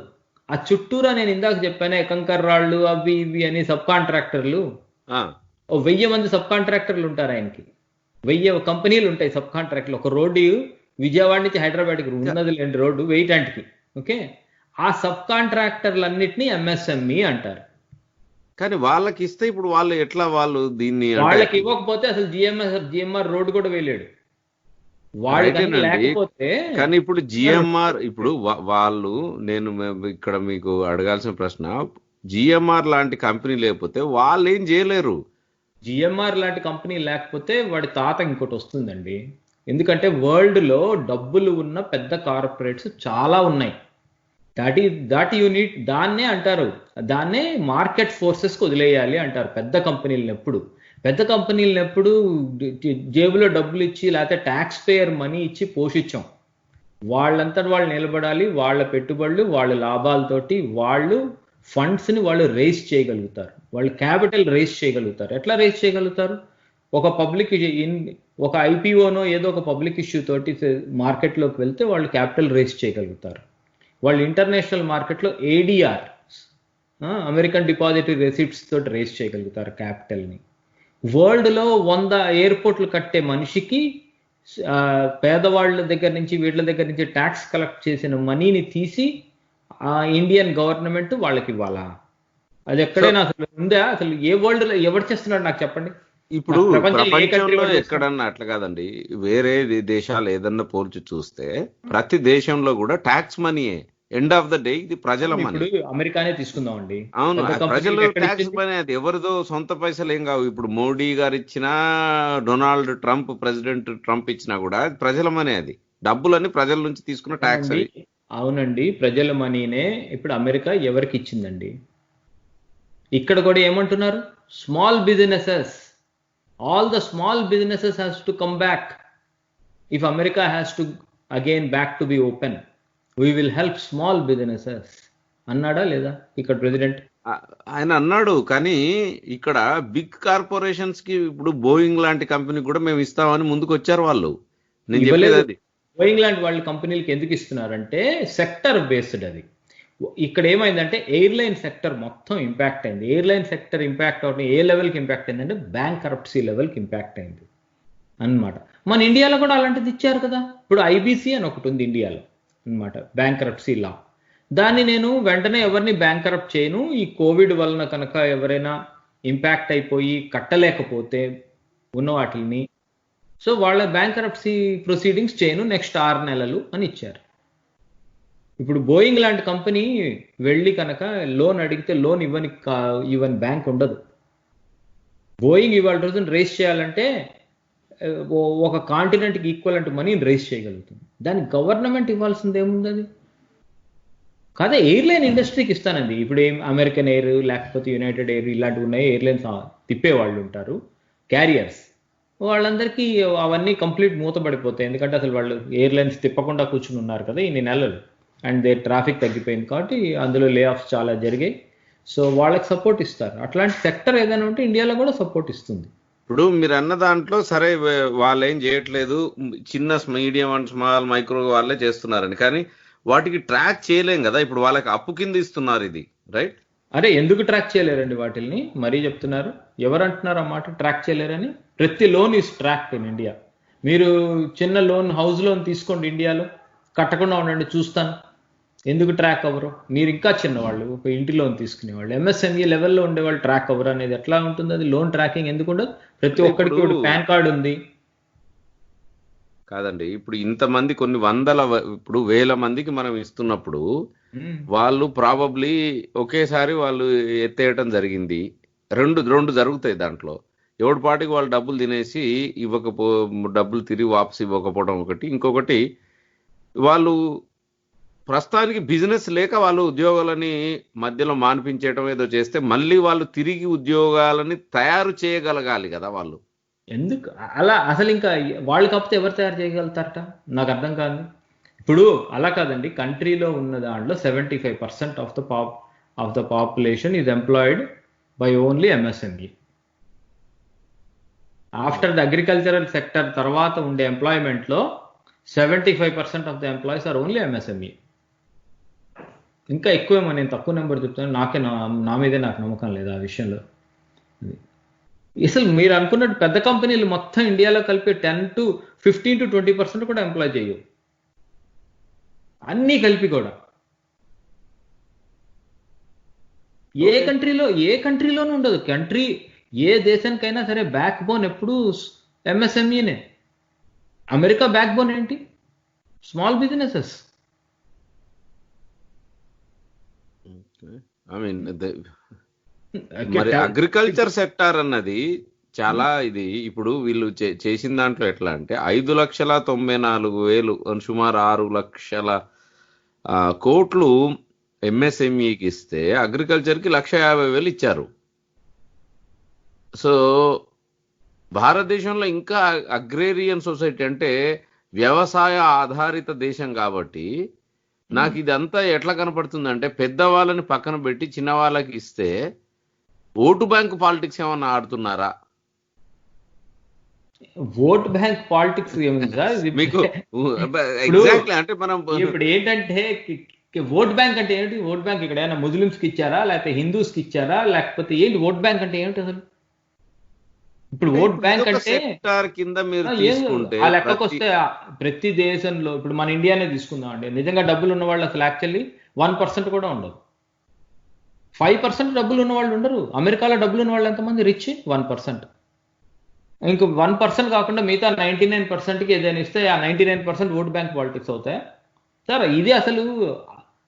ఆ చుట్టూరా నేను ఇందాక చెప్పాను కంకర్ రాళ్ళు అవి ఇవి అని సబ్ కాంట్రాక్టర్లు, 1000 మంది సబ్ కాంట్రాక్టర్లు ఉంటారు ఆయనకి. 1000 కంపెనీలు ఉంటాయి సబ్ కాంట్రాక్టర్లు. ఒక రోడ్డు విజయవాడ నుంచి హైదరాబాద్కి ఉన్నది లేని రోడ్డు వేయటానికి. ఓకే, ఆ సబ్ కాంట్రాక్టర్లన్నిటినీ ఎంఎస్ఎంఈ అంటారు. కానీ వాళ్ళకి ఇస్తే ఇప్పుడు వాళ్ళు ఎట్లా వాళ్ళు దీన్ని వాళ్ళకి ఇవ్వకపోతే అసలు జిఎంఆర్ రోడ్డు కూడా వేయలేడు. లేకపోతే కానీ ఇప్పుడు జిఎంఆర్ ఇప్పుడు వాళ్ళు నేను ఇక్కడ మీకు అడగాల్సిన ప్రశ్న, జిఎంఆర్ లాంటి కంపెనీ లేకపోతే వాళ్ళు ఏం చేయలేరు. జిఎంఆర్ లాంటి కంపెనీ లేకపోతే వాడి తాత ఇంకోటి వస్తుందండి. ఎందుకంటే వరల్డ్ లో డబ్బులు ఉన్న పెద్ద కార్పొరేట్స్ చాలా ఉన్నాయి. దాట్ యూనిట్ దాన్నే అంటారు, దాన్నే మార్కెట్ ఫోర్సెస్కి వదిలేయాలి అంటారు. పెద్ద కంపెనీలను ఎప్పుడు జేబులో డబ్బులు ఇచ్చి లేకపోతే ట్యాక్స్ పేయర్ మనీ ఇచ్చి పోషించాం. వాళ్ళంతటి వాళ్ళు నిలబడాలి, వాళ్ళ పెట్టుబడులు వాళ్ళ లాభాలతోటి వాళ్ళు ఫండ్స్ని వాళ్ళు రేస్ చేయగలుగుతారు, వాళ్ళు క్యాపిటల్ రేస్ చేయగలుగుతారు. ఎట్లా రేస్ చేయగలుగుతారు? ఒక ఐపీఓనో ఏదో ఒక పబ్లిక్ ఇష్యూ తోటి మార్కెట్లోకి వెళ్తే వాళ్ళు క్యాపిటల్ రేస్ చేయగలుగుతారు. వాళ్ళు ఇంటర్నేషనల్ మార్కెట్లో ఏడిఆర్, అమెరికన్ డిపాజిటరీ రెసిప్ట్స్ తోటి రేస్ చేయగలుగుతారు క్యాపిటల్ని. వరల్డ్లో 100 ఎయిర్పోర్ట్లు కట్టే మనిషికి పేదవాళ్ళ దగ్గర నుంచి వీళ్ళ దగ్గర నుంచి ట్యాక్స్ కలెక్ట్ చేసిన మనీని తీసి ఇండియన్ గవర్నమెంట్ వాళ్ళకి ఇవ్వాలా? అది ఎక్కడైనా అసలు ఉందా? అసలు ఏ వరల్డ్ లో ఎవరు చేస్తున్నాడు నాకు చెప్పండి. ఇప్పుడు ప్రపంచంలో ఎక్కడన్నా అట్లా కాదండి, వేరే దేశాలు ఏదన్నా పోల్చి చూస్తే ప్రతి దేశంలో కూడా ట్యాక్స్ మనీయే. ఎండ్ ఆఫ్ ద డే ఇది ప్రజల మనీ. అమెరికానే తీసుకుందామండి. అవును, ప్రజలు ట్యాక్స్ మనీ, అది ఎవరిదో సొంత పైసలు ఏం కావు. ఇప్పుడు మోడీ గారు ఇచ్చినా, డొనాల్డ్ ట్రంప్ ప్రెసిడెంట్ ట్రంప్ ఇచ్చినా కూడా ప్రజల మనీ. అది డబ్బులని ప్రజల నుంచి తీసుకున్న ట్యాక్స్. అవునండి, ప్రజల మనీనే. ఇప్పుడు అమెరికా ఎవరికి ఇచ్చిందండి? ఇక్కడ కూడా ఏమంటున్నారు? Small businesses, all the small businesses has to come back. If America has to again back to be open, we will help small businesses. అన్నాడా లేదా ఇక్కడ ప్రెసిడెంట్? ఆయన అన్నాడు, కానీ ఇక్కడ బిగ్ కార్పొరేషన్స్ కి ఇప్పుడు బోయింగ్ లాంటి కంపెనీ కూడా మేము ఇస్తామని ముందుకు వచ్చారు వాళ్ళు. నేను చెప్పలేదు అది. బోయింగ్ లాంటి వాళ్ళ కంపెనీలకు ఎందుకు ఇస్తున్నారంటే సెక్టర్ బేస్డ్. అది ఇక్కడ ఏమైందంటే ఎయిర్లైన్ సెక్టర్ మొత్తం ఇంపాక్ట్ అయింది. ఎయిర్లైన్ సెక్టర్ ఇంపాక్ట్ అవడం ఏ లెవెల్కి ఇంపాక్ట్ అయిందంటే బ్యాంక్ కరప్సీ లెవెల్కి ఇంపాక్ట్ అయింది అన్నమాట. మన ఇండియాలో కూడా అలాంటిది ఇచ్చారు కదా. ఇప్పుడు ఐబీసీ అని ఒకటి ఉంది ఇండియాలో అన్నమాట, బ్యాంక్ కరప్సీ లా. దాన్ని నేను వెంటనే ఎవరిని బ్యాంక్ కరప్ట్ చేయను. ఈ కోవిడ్ వలన కనుక ఎవరైనా ఇంపాక్ట్ అయిపోయి కట్టలేకపోతే ఉన్న వాటిని, సో వాళ్ళ బ్యాంక్ కరప్సీ ప్రొసీడింగ్స్ చేయను నెక్స్ట్ 6 నెలలు అని ఇచ్చారు. ఇప్పుడు బోయింగ్ లాంటి కంపెనీ వెళ్ళి కనుక లోన్ అడిగితే లోన్ ఇవ్వని బ్యాంక్ ఉండదు. బోయింగ్ ఇవాళ రోజున రేస్ చేయాలంటే ఒక కాంటినెంట్కి ఈక్వలెంట్ మనీని రేస్ చేయగలుగుతుంది. దానికి గవర్నమెంట్ ఇవ్వాల్సింది ఏముంది? అది కాదే ఎయిర్లైన్ ఇండస్ట్రీకి ఇస్తానండి. ఇప్పుడు అమెరికన్ ఎయిర్ లేకపోతే యునైటెడ్ ఎయిర్ ఇలాంటివి ఉన్నాయి, ఎయిర్లైన్స్ తిప్పేవాళ్ళు ఉంటారు, క్యారియర్స్, వాళ్ళందరికీ అవన్నీ కంప్లీట్ మూతపడిపోతాయి. ఎందుకంటే అసలు వాళ్ళు ఎయిర్లైన్స్ తిప్పకుండా కూర్చుని ఉన్నారు కదా ఇన్ని నెలలు, అండ్ దే ట్రాఫిక్ తగ్గిపోయింది కాబట్టి అందులో లే ఆఫ్స్ చాలా జరిగాయి. సో వాళ్ళకి సపోర్ట్ ఇస్తారు. అట్లాంటి సెక్టర్ ఏదైనా ఉంటే ఇండియాలో కూడా సపోర్ట్ ఇస్తుంది. ఇప్పుడు మీరు అన్న దాంట్లో సరే వాళ్ళు ఏం చేయట్లేదు, చిన్న మీడియం అండ్ స్మాల్ మైక్రో వాళ్ళే చేస్తున్నారని, కానీ వాటికి ట్రాక్ చేయలేం కదా. ఇప్పుడు వాళ్ళకి అప్పు కింద ఇస్తున్నారు ఇది, రైట్? అరే ఎందుకు ట్రాక్ చేయలేరండి వాటిల్ని? మరీ చెప్తున్నారు. ఎవరు అంటున్నారు ఆ మాట ట్రాక్ చేయలేరని? ప్రతి loan is track in India. మీరు చిన్న లోన్, హౌస్ లోన్ తీసుకోండి ఇండియాలో, కట్టకుండా ఉండండి చూస్తాను. ఎందుకు ట్రాక్ అవ్వరు? మీరు ఇంకా చిన్నవాళ్ళు, ఒక ఇంటి లోన్ తీసుకునేవాళ్ళు, ఎంఎస్ఎంఈ లెవెల్లో ఉండేవాళ్ళు ట్రాక్ అవ్వరు అనేది ఎట్లా ఉంటుంది? అది లోన్ ట్రాకింగ్ ఎందుకు ఉండదు? ప్రతి ఒక్కరికి పాన్ కార్డు ఉంది కాదండి. ఇప్పుడు ఇంతమంది కొన్ని వందల ఇప్పుడు వేల మందికి మనం ఇస్తున్నప్పుడు వాళ్ళు ప్రాబబ్లీ ఒకేసారి వాళ్ళు ఎత్తేయటం జరిగింది. రెండు జరుగుతాయి దాంట్లో. ఎవడి పాటికి వాళ్ళు డబ్బులు తినేసి డబ్బులు తిరిగి వాపసు ఇవ్వకపోవడం ఒకటి. ఇంకొకటి వాళ్ళు ప్రస్తుతానికి బిజినెస్ లేక వాళ్ళు ఉద్యోగాలని మధ్యలో మాన్పించేయటం ఏదో చేస్తే మళ్ళీ వాళ్ళు తిరిగి ఉద్యోగాలని తయారు చేయగలగాలి కదా వాళ్ళు. ఎందుకు అలా? అసలు ఇంకా వాళ్ళు కాకపోతే ఎవరు తయారు చేయగలుగుతారట? నాకు అర్థం కాదు. ఇప్పుడు అలా కాదండి, కంట్రీలో ఉన్న దాంట్లో 75% of the population is employed by only MSME. After the agricultural sector తర్వాత ఉండే ఎంప్లాయ్మెంట్లో 75% of the employees are only MSME. ఇంకా ఎక్కువేమో, నేను తక్కువ నెంబర్ చెప్తాను, నా మీదే నాకు నమ్మకం లేదు ఆ విషయంలో. అసలు మీరు అనుకున్నట్టు పెద్ద కంపెనీలు మొత్తం ఇండియాలో కలిపి 15 to 20% కూడా ఎంప్లాయ్ చేయవు, అన్నీ కలిపి కూడా. ఏ కంట్రీలోనూ ఉండదు. ఏ దేశానికైనా సరే బ్యాక్ బోన్ ఎప్పుడు ఎంఎస్ఎంఈనే. అమెరికా బ్యాక్ బోన్ ఏంటి? Small businesses. ఐ మీన్ మరి అగ్రికల్చర్ సెక్టార్ అన్నది చాలా ఇది. ఇప్పుడు వీళ్ళు చేసిన దాంట్లో ఎట్లా అంటే 5,94,000 సుమారు 6 లక్షల కోట్లు ఎంఎస్ఎంఈకి ఇస్తే అగ్రికల్చర్కి 1,50,000 ఇచ్చారు. సో భారతదేశంలో ఇంకా అగ్రేరియన్ సొసైటీ అంటే వ్యవసాయ ఆధారిత దేశం కాబట్టి నాకు ఇదంతా ఎట్లా కనపడుతుందంటే పెద్దవాళ్ళని పక్కన పెట్టి చిన్న వాళ్ళకి ఇస్తే ఓటు బ్యాంక్ పాలిటిక్స్ ఏమన్నా ఆడుతున్నారా? ఓట్ బ్యాంక్ పాలిటిక్స్ మీకు ఎగ్జాక్ట్లీ అంటే మనం ఇప్పుడు ఏంటంటే ఓట్ బ్యాంక్ అంటే ఏంటి? ఓట్ బ్యాంక్ ఇక్కడ ఏమైనా ముస్లిమ్స్ కి ఇచ్చారా, లేకపోతే హిందూస్ కి ఇచ్చారా, లేకపోతే ఏంటి ఓట్ బ్యాంక్ అంటే ఏమిటి అసలు? ఇప్పుడు ఓట్ బ్యాంక్ అంటే కింద మీరు తీసుకుంటే ఆ లెక్కకు వస్తే ప్రతి దేశంలో ఇప్పుడు మన ఇండియానే తీసుకుందాం అండి, నిజంగా డబ్బులు ఉన్న వాళ్ళు అసలు యాక్చువల్లీ 1% కూడా ఉండదు. 5% డబ్బులు ఉన్న వాళ్ళు ఉండరు. అమెరికాలో డబ్బులు ఉన్న వాళ్ళు ఎంతమంది? రిచ్ 1%. ఇంకో 1% కాకుండా మిగతా 99%కి ఏదైనా ఇస్తే ఆ 99% ఓట్ బ్యాంక్ పాలిటిక్స్ అవుతాయి సార్. ఇది అసలు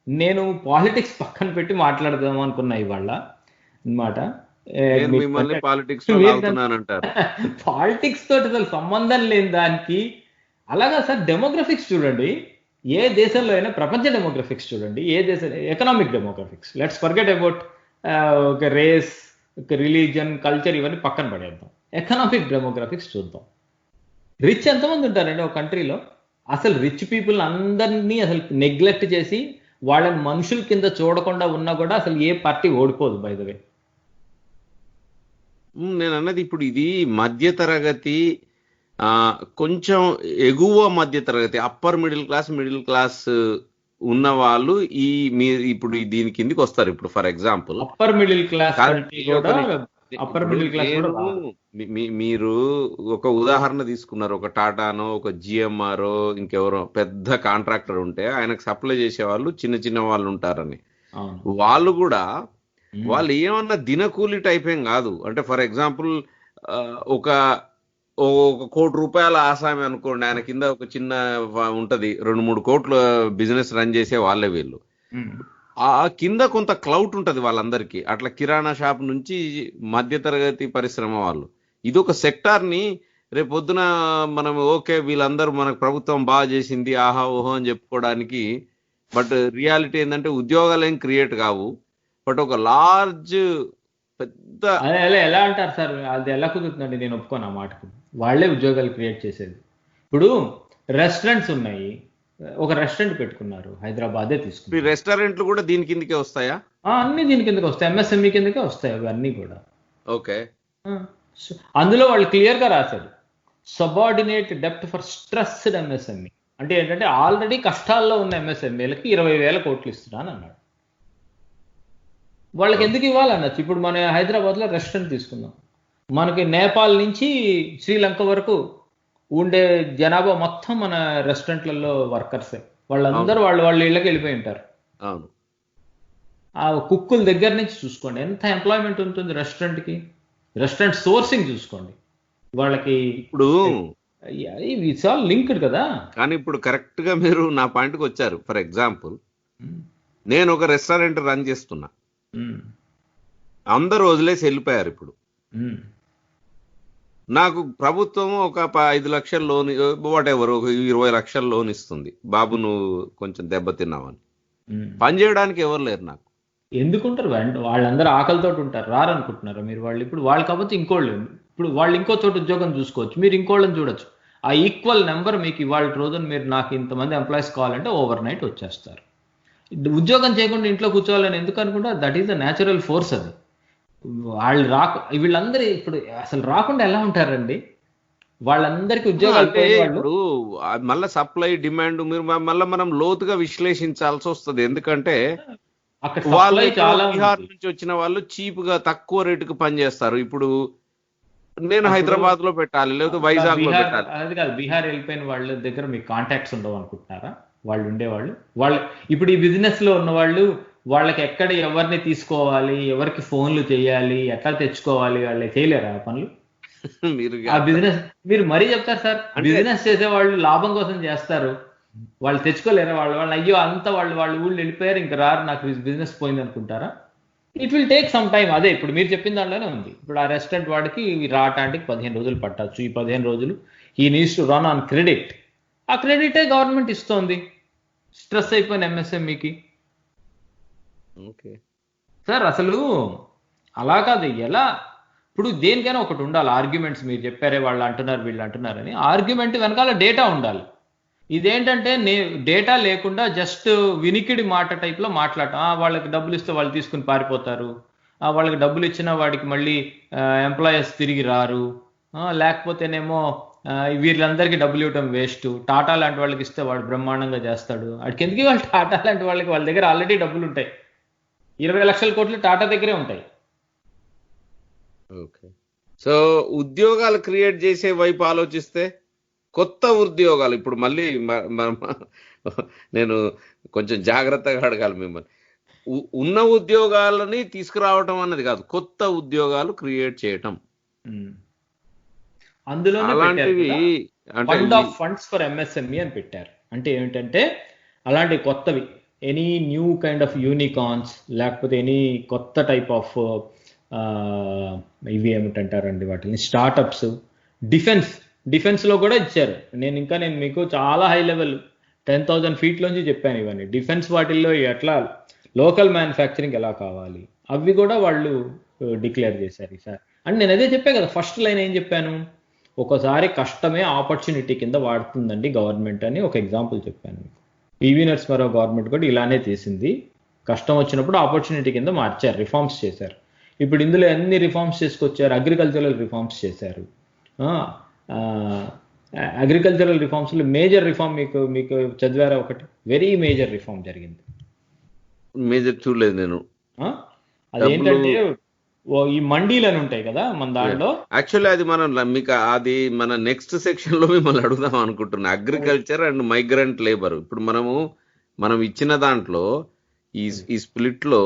నేను పాలిటిక్స్ పక్కన పెట్టి మాట్లాడదాం అనుకున్నా ఇవాళ అన్నమాట. పాలిటిక్స్ తోటి అసలు సంబంధం లేని దానికి అలాగా సార్. డెమోగ్రఫిక్స్ చూడండి, ఏ దేశంలో అయినా ప్రపంచ డెమోగ్రఫిక్స్ చూడండి, ఏ దేశం economic demographics, let's forget about ఒక రేస్, ఒక రిలీజన్, కల్చర్ ఇవన్నీ పక్కన పడేద్దాం. ఎకనామిక్ డెమోగ్రఫిక్స్ చూద్దాం. రిచ్ ఎంతమంది ఉంటారండి ఒక కంట్రీలో? అసలు రిచ్ పీపుల్ అందరినీ అసలు నెగ్లెక్ట్ చేసి వాళ్ళని మనుషుల కింద చూడకుండా ఉన్నా కూడా అసలు ఏ పార్టీ ఓడిపోదు. బై ద వే నేను అన్నది ఇప్పుడు ఇది మధ్య తరగతి, కొంచెం ఎగువ మధ్య తరగతి, అప్పర్ మిడిల్ క్లాస్ ఉన్న వాళ్ళు మీరు ఇప్పుడు దీని కిందికి వస్తారు. ఇప్పుడు for example upper middle class మీరు ఒక ఉదాహరణ తీసుకున్నారు, ఒక టాటానో ఒక జిఎంఆరో ఇంకెవరో పెద్ద కాంట్రాక్టర్ ఉంటే ఆయనకు సప్లై చేసే వాళ్ళు చిన్న వాళ్ళు ఉంటారని. వాళ్ళు కూడా వాళ్ళు ఏమన్నా దినకూలి టైప్ ఏం కాదు. అంటే ఫర్ ఎగ్జాంపుల్ ఒక 1 కోటి రూపాయల ఆసామి అనుకోండి, ఆయన కింద ఒక చిన్న ఉంటది, 2-3 కోట్ల బిజినెస్ రన్ చేసే వాళ్ళే వీళ్ళు. ఆ కింద కొంత క్లౌట్ ఉంటది వాళ్ళందరికీ. అట్లా కిరాణా షాప్ నుంచి మధ్యతరగతి పరిశ్రమ వాళ్ళు. ఇది ఒక సెక్టార్ ని రేపు పొద్దున మనం ఓకే వీళ్ళందరూ మనకు ప్రభుత్వం బాగా చేసింది ఆహా ఓహో అని చెప్పుకోవడానికి. బట్ రియాలిటీ ఏంటంటే ఉద్యోగాలు ఏం క్రియేట్ కావు. బట్ ఒక లార్జ్ పెద్ద ఎలా అంటారు సార్? అది ఎలా కుదురుతుందండి? నేను ఒప్పుకోను ఆ మాటకు. వాళ్లే ఉద్యోగాలు క్రియేట్ చేసేది. ఇప్పుడు రెస్టారెంట్స్ ఉన్నాయి, ఒక రెస్టారెంట్ పెట్టుకున్నారు, హైదరాబాదే తీసుకున్నారు. రెస్టారెంట్లు కూడా దీని కిందకే వస్తాయా? అన్ని దీని కిందకే వస్తాయి, ఎంఎస్ఎంఈ కిందకే వస్తాయి అవి అన్ని కూడా. ఓకే, అందులో వాళ్ళు క్లియర్ గా రాశారు, సబార్డినేట్ డెప్ట్ ఫర్ స్ట్రెస్డ్ ఎంఎస్ఎంఈ. అంటే ఏంటంటే ఆల్రెడీ కష్టాల్లో ఉన్న ఎంఎస్ఎంఈలకి 20,000 కోట్లు ఇస్తున్నాను అన్నాడు. వాళ్ళకి ఎందుకు ఇవ్వాలన్నచ్చు. ఇప్పుడు మన హైదరాబాద్లో రెస్టారెంట్ తీసుకుందాం, మనకి నేపాల్ నుంచి శ్రీలంక వరకు ఉండే జనాభా మొత్తం మన రెస్టారెంట్లలో వర్కర్సే. వాళ్ళందరూ వాళ్ళ ఇళ్ళకి వెళ్ళిపోయి ఉంటారు. ఆ కుక్కుల దగ్గర నుంచి చూసుకోండి ఎంత ఎంప్లాయ్మెంట్ ఉంటుంది రెస్టారెంట్కి. రెస్టారెంట్ సోర్సింగ్ చూసుకోండి వాళ్ళకి. ఇప్పుడు ఇట్స్ ఆల్ లింక్డ్ కదా. కానీ ఇప్పుడు కరెక్ట్ గా మీరు నా పాయింట్కి వచ్చారు. ఫర్ ఎగ్జాంపుల్ నేను ఒక రెస్టారెంట్ రన్ చేస్తున్నా, అందరూ వదిలేసి వెళ్ళిపోయారు. ఇప్పుడు నాకు ప్రభుత్వం ఒక 5 లక్షల లోన్ వాట్ ఎవర్ ఒక 20 లక్షల లోన్ ఇస్తుంది, బాబు నువ్వు కొంచెం దెబ్బతిన్నావని. పని చేయడానికి ఎవరు లేరు నాకు. ఎందుకుంటారు? వాళ్ళందరూ ఆకలితో ఉంటారు, రారనుకుంటున్నారు మీరు. వాళ్ళు ఇప్పుడు వాళ్ళు కాకపోతే ఇంకోళ్ళు, ఇప్పుడు వాళ్ళు ఇంకో చోట ఉద్యోగం చూసుకోవచ్చు, మీరు ఇంకోళ్ళని చూడొచ్చు. ఆ ఈక్వల్ నెంబర్ మీకు ఇవాళ రోజున మీరు నాకు ఇంతమంది ఎంప్లాయీస్ కావాలంటే ఓవర్ నైట్ వచ్చేస్తారు. ఉద్యోగం చేయకుండా ఇంట్లో కూర్చోవాలని ఎందుకు అనుకుంటా? That is the natural force. అది వాళ్ళు వీళ్ళందరూ ఇప్పుడు అసలు రాకుండా ఎలా ఉంటారండి? వాళ్ళందరికీ ఉద్యోగాలు అంటే పోయిన వాళ్ళు ఇప్పుడు మళ్ళీ సప్లై డిమాండ్ మీరు మళ్ళీ మనం లోతుగా విశ్లేషించాల్సి వస్తుంది. ఎందుకంటే అక్కడ వాళ్ళు సప్లై ఎక్కడో చాలా బీహార్ ఉంది. నుంచి వచ్చిన వాళ్ళు చీప్ గా తక్కువ రేటుకి పనిచేస్తారు. ఇప్పుడు నేను ఇప్పుడు హైదరాబాద్ లో పెట్టాలి, లేకపోతే ఇప్పుడు ఆ వైజాగ్ లో బీహార్ పెట్టాలి. అది కాదు, బీహార్ వెళ్ళిపోయిన వాళ్ళ దగ్గర మీకు కాంటాక్ట్స్ ఉండవు అనుకుంటున్నారా? వాళ్ళు ఉండేవాళ్ళు వాళ్ళు ఇప్పుడు ఈ బిజినెస్ లో ఉన్న వాళ్ళు, వాళ్ళకి ఎక్కడ ఎవరిని తీసుకోవాలి, ఎవరికి ఫోన్లు చేయాలి, ఎట్లా తెచ్చుకోవాలి, వాళ్ళు చేయలేరా ఆ పనులు? మీరు ఆ అట్లా బిజినెస్ మీరు మరీ చెప్తారు సార్, అంటే బిజినెస్ చేసే వాళ్ళు లాభం కోసం చేస్తారు. వాళ్ళు తెచ్చుకోలేరా? వాళ్ళు అయ్యో అంతా వాళ్ళ ఊళ్ళు వెళ్ళిపోయారు, ఇంకా రారు, నాకు బిజినెస్ పోయింది అనుకుంటారా? It will take some time. అదే ఇప్పుడు మీరు చెప్పిన దాంట్లోనే ఉంది. ఇప్పుడు ఆ రెస్టారెంట్ వాడికి రావటానికి 15 రోజులు పట్టచ్చు. ఈ 15 రోజులు ఈ needs to run on credit. ఆ క్రెడిటే గవర్నమెంట్ ఇస్తోంది స్ట్రెస్ అయిపోయిన ఎంఎస్ఎంఈకి. ఓకే. సార్ అసలు అలా కాదు. ఎలా ఇప్పుడు దేనికైనా ఒకటి ఉండాలి ఆర్గ్యుమెంట్స్. మీరు చెప్పారే వాళ్ళు అంటున్నారు వీళ్ళు అంటున్నారని, ఆర్గ్యుమెంట్ వెనకాల డేటా ఉండాలి. ఇదేంటంటే డేటా లేకుండా జస్ట్ వినికిడి మాట టైప్ లో మాట్లాడటం. వాళ్ళకి డబ్బులు ఇస్తే వాళ్ళు తీసుకుని పారిపోతారు, వాళ్ళకి డబ్బులు ఇచ్చినా వాడికి మళ్ళీ ఎంప్లాయర్స్ తిరిగి రారు, లేకపోతేనేమో వీళ్ళందరికీ డబ్బులు ఇవ్వడం వేస్ట్, టాటా లాంటి వాళ్ళకి ఇస్తే వాడు బ్రహ్మాండంగా చేస్తాడు. వాడికి ఎందుకు వాళ్ళు టాటా లాంటి వాళ్ళకి, వాళ్ళ దగ్గర ఆల్రెడీ డబ్బులు ఉంటాయి. 20 లక్షల కోట్లు టాటా దగ్గరే ఉంటాయి. ఓకే. సో ఉద్యోగాలు క్రియేట్ చేసే వైపు ఆలోచిస్తే కొత్త ఉద్యోగాలు ఇప్పుడు మళ్ళీ నేను కొంచెం జాగ్రత్తగా అడగాలి మిమ్మల్ని. ఉన్న ఉద్యోగాలని తీసుకురావటం అన్నది కాదు, కొత్త ఉద్యోగాలు క్రియేట్ చేయటం అందులోనే పెట్టారు అలాంటివి. కదా అంటే fund of funds for MSME అని పెట్టారు. అంటే ఏమిటంటే అలాంటి కొత్తవి, any new kind of unicorns, లేకపోతే ఎనీ కొత్త టైప్ ఆఫ్ ఇవి ఏమిటంటారండి వాటిని, స్టార్టప్స్. డిఫెన్స్ లో కూడా ఇచ్చారు. నేను మీకు చాలా హై లెవెల్ 10,000 feet లోంచి చెప్పాను ఇవన్నీ. డిఫెన్స్ వాటిల్లో ఎట్లా లోకల్ మ్యానుఫ్యాక్చరింగ్ ఎలా కావాలి అవి కూడా వాళ్ళు డిక్లేర్ చేశారు ఈసారి. అంటే నేను అదే చెప్పా కదా, ఫస్ట్ లైన్ ఏం చెప్పాను, ఒకసారి కష్టమే ఆపర్చునిటీ కింద వాడుతుందండి గవర్నమెంట్ అని ఒక ఎగ్జాంపుల్ చెప్పాను. పివి నరసింహారావు గవర్నమెంట్ కూడా ఇలానే చేసింది. కష్టం వచ్చినప్పుడు ఆపర్చునిటీ కింద మార్చారు, రిఫార్మ్స్ చేశారు. ఇప్పుడు ఇందులో ఎన్ని రిఫార్మ్స్ చేసుకొచ్చారు? అగ్రికల్చరల్ రిఫార్మ్స్ చేశారు. అగ్రికల్చరల్ రిఫార్మ్స్లో మేజర్ రిఫార్మ్ మీకు చదివారా? ఒకటి వెరీ మేజర్ రిఫార్మ్ జరిగింది. మేజర్ చూడలేదు నేను. అదేంటంటే ఈ మండీలు అని ఉంటాయి కదా మన దాంట్లో. యాక్చువల్లీ అది అది మన నెక్స్ట్ సెక్షన్ లో మిమ్మల్ని అడుగుదాం అనుకుంటున్నా. Agriculture and migrant labour. ఇప్పుడు మనం ఇచ్చిన దాంట్లో ఈ స్ప్లిట్ లో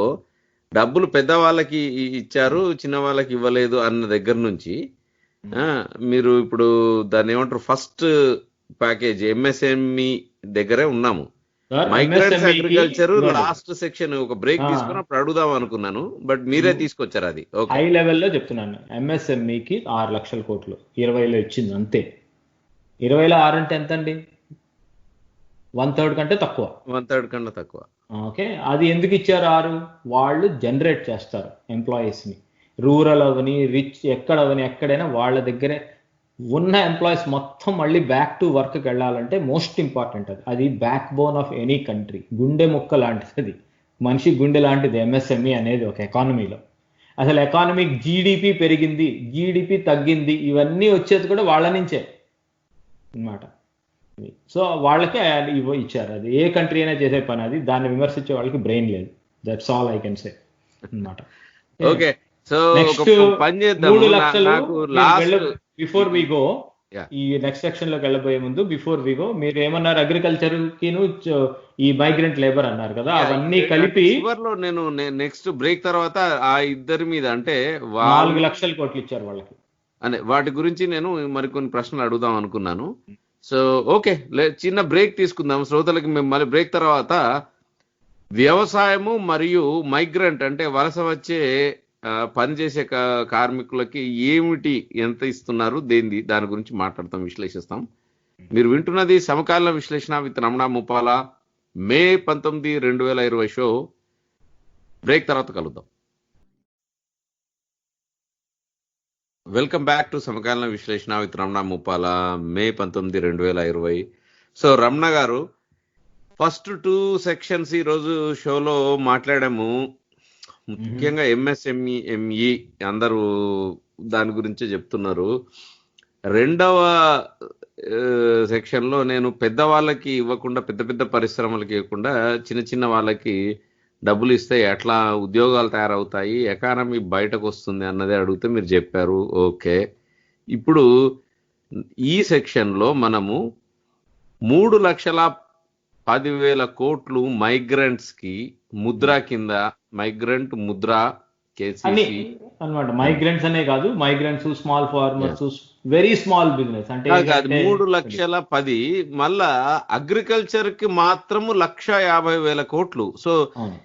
డబ్బులు పెద్దవాళ్ళకి ఇచ్చారు, చిన్న వాళ్ళకి ఇవ్వలేదు అన్న దగ్గర నుంచి మీరు ఇప్పుడు దాన్ని ఏమంటారు, ఫస్ట్ ప్యాకేజ్ ఎంఎస్ఎంఈ దగ్గరే ఉన్నాము. మైగ్రెంట్స్ అగ్రికల్చర్ లాస్ట్ సెక్షన్ ఒక బ్రేక్ తీసుకుని అప్పుడు అడుగుదాం అనుకున్నాను, బట్ మీరే తీసుకొచ్చారు అది. హై లెవెల్లో చెప్తున్నాను. ఎంఎస్ఎంఈకి 6 లక్షల కోట్లు 20లో ఇచ్చింది అంతే. 20లో 6 అంటే ఎంత అండి? 1/3 కంటే తక్కువ. 1/3 కన్నా తక్కువ. ఓకే. అది ఎందుకు ఇచ్చారు 6? వాళ్ళు జనరేట్ చేస్తారు ఎంప్లాయీస్ని. రూరల్ అవని, రిచ్ ఎక్కడైనా వాళ్ళ దగ్గరే ఉన్న ఎంప్లాయీస్ మొత్తం మళ్ళీ బ్యాక్ టు వర్క్కి వెళ్ళాలంటే మోస్ట్ ఇంపార్టెంట్ అది back bone of any country. గుండె ముక్క లాంటిది అది, మనిషి గుండె లాంటిది ఎంఎస్ఎంఈ అనేది ఒక ఎకానమీలో. అసలు ఎకానమిక్ జీడిపి పెరిగింది, జీడిపి తగ్గింది, ఇవన్నీ వచ్చేది కూడా వాళ్ళ నుంచే అన్నమాట. సో వాళ్ళకే ఇచ్చారు. అది ఏ కంట్రీ అయినా చేసే పని అది. దాన్ని విమర్శించే వాళ్ళకి బ్రెయిన్ లేదు. That's all I can say అన్నమాట. ఓకే. సో నెక్స్ట్ పని చేద్దాం. 3 లక్షలు లాస్ట్ బిఫోర్ వి గో, ఈ నెక్స్ట్ సెక్షన్ లోకి వెళ్ళబోయే ముందు బిఫోర్ వి గో, మీరు ఏమన్నారు? అగ్రికల్చర్ కిను ఈ మైగ్రెంట్ లేబర్ అన్నారు కదా, అవన్నీ కలిపి చివర్లో నేను నెక్స్ట్ బ్రేక్ తర్వాత ఆ ఇద్దరి మీద అంటే 4 లక్షల కోట్లు ఇచ్చారు వాళ్ళకి అనే వాటి గురించి నేను మరికొన్ని ప్రశ్నలు అడుగుదాం అనుకున్నాను. సో ఓకే, చిన్న బ్రేక్ తీసుకుందాం శ్రోతలకి. మేము మళ్ళీ బ్రేక్ తర్వాత వ్యవసాయము మరియు మైగ్రెంట్ అంటే వలస వచ్చే పనిచేసే కార్మికులకి ఏమిటి, ఎంత ఇస్తున్నారు, దాని గురించి మాట్లాడతాం, విశ్లేషిస్తాం. మీరు వింటున్నది సమకాలీన విశ్లేషణ with Ramana Muppala, May 19, 2020 show. Break తర్వాత కలుద్దాం. వెల్కమ్ బ్యాక్ టు సమకాలీన విశ్లేషణ with Ramana Muppala, May 19, 2020. So Ramana గారు, ఫస్ట్ 2 సెక్షన్స్ ఈరోజు షోలో మాట్లాడాము. ముఖ్యంగా ఎంఎస్ఎంఈ, ఎంఈ అందరూ దాని గురించే చెప్తున్నారు. రెండవ సెక్షన్ లో నేను పెద్దవాళ్ళకి ఇవ్వకుండా, పెద్ద పెద్ద పరిశ్రమలకి ఇవ్వకుండా చిన్న చిన్న వాళ్ళకి డబ్బులు ఇస్తే ఎట్లా ఉద్యోగాలు తయారవుతాయి, ఎకానమీ బయటకు వస్తుంది అన్నదే అడిగితే మీరు చెప్పారు. ఓకే, ఇప్పుడు ఈ సెక్షన్ లో మనము 3,10,000 కోట్లు మైగ్రెంట్స్ కి ముద్రా కింద, మైగ్రెంట్ ముద్రా అని కేసీసీ అన్నమాట. మైగ్రెంట్స్ అనే కాదు, migrants, small farmers, very small business అంటే కాదు ఏంటంటే 3,10,000 మళ్ళా అగ్రికల్చర్ కి మాత్రము 1,50,000 కోట్లు. సో అవును.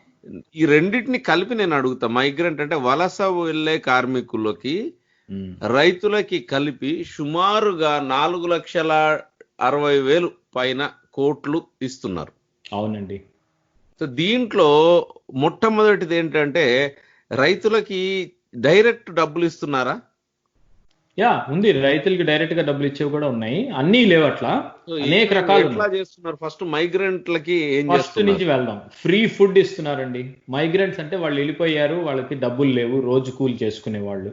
ఈ రెండింటిని కలిపి నేను అడుగుతా, మైగ్రెంట్ అంటే వలస వెళ్ళే కార్మికులకి, ఉమ్. రైతులకి కలిపి సుమారుగా 4,60,000 పైన కోట్లు ఇస్తున్నారు. అవునండి. సో దీంట్లో మొట్టమొదటిది ఏంటంటే, రైతులకి డైరెక్ట్ డబ్బులు ఇస్తున్నారా? యా ఉంది, రైతులకి డైరెక్ట్ గా డబ్బులు ఇచ్చేవి కూడా ఉన్నాయి, అన్నీ లేవు అట్లా, సో అనేక రకాలు ఎట్లా ఉన్నాయి. చేస్తున్నారు? ఫస్ట్ మైగ్రెంట్లకి ఏం ఫస్ట్ చేస్తున్నారు? నుంచి వెళ్దాం. ఫ్రీ ఫుడ్ ఇస్తున్నారండి. మైగ్రెంట్స్ అంటే వాళ్ళు వెళ్ళిపోయారు, వాళ్ళకి డబ్బులు లేవు, రోజు కూలి చేసుకునే వాళ్ళు,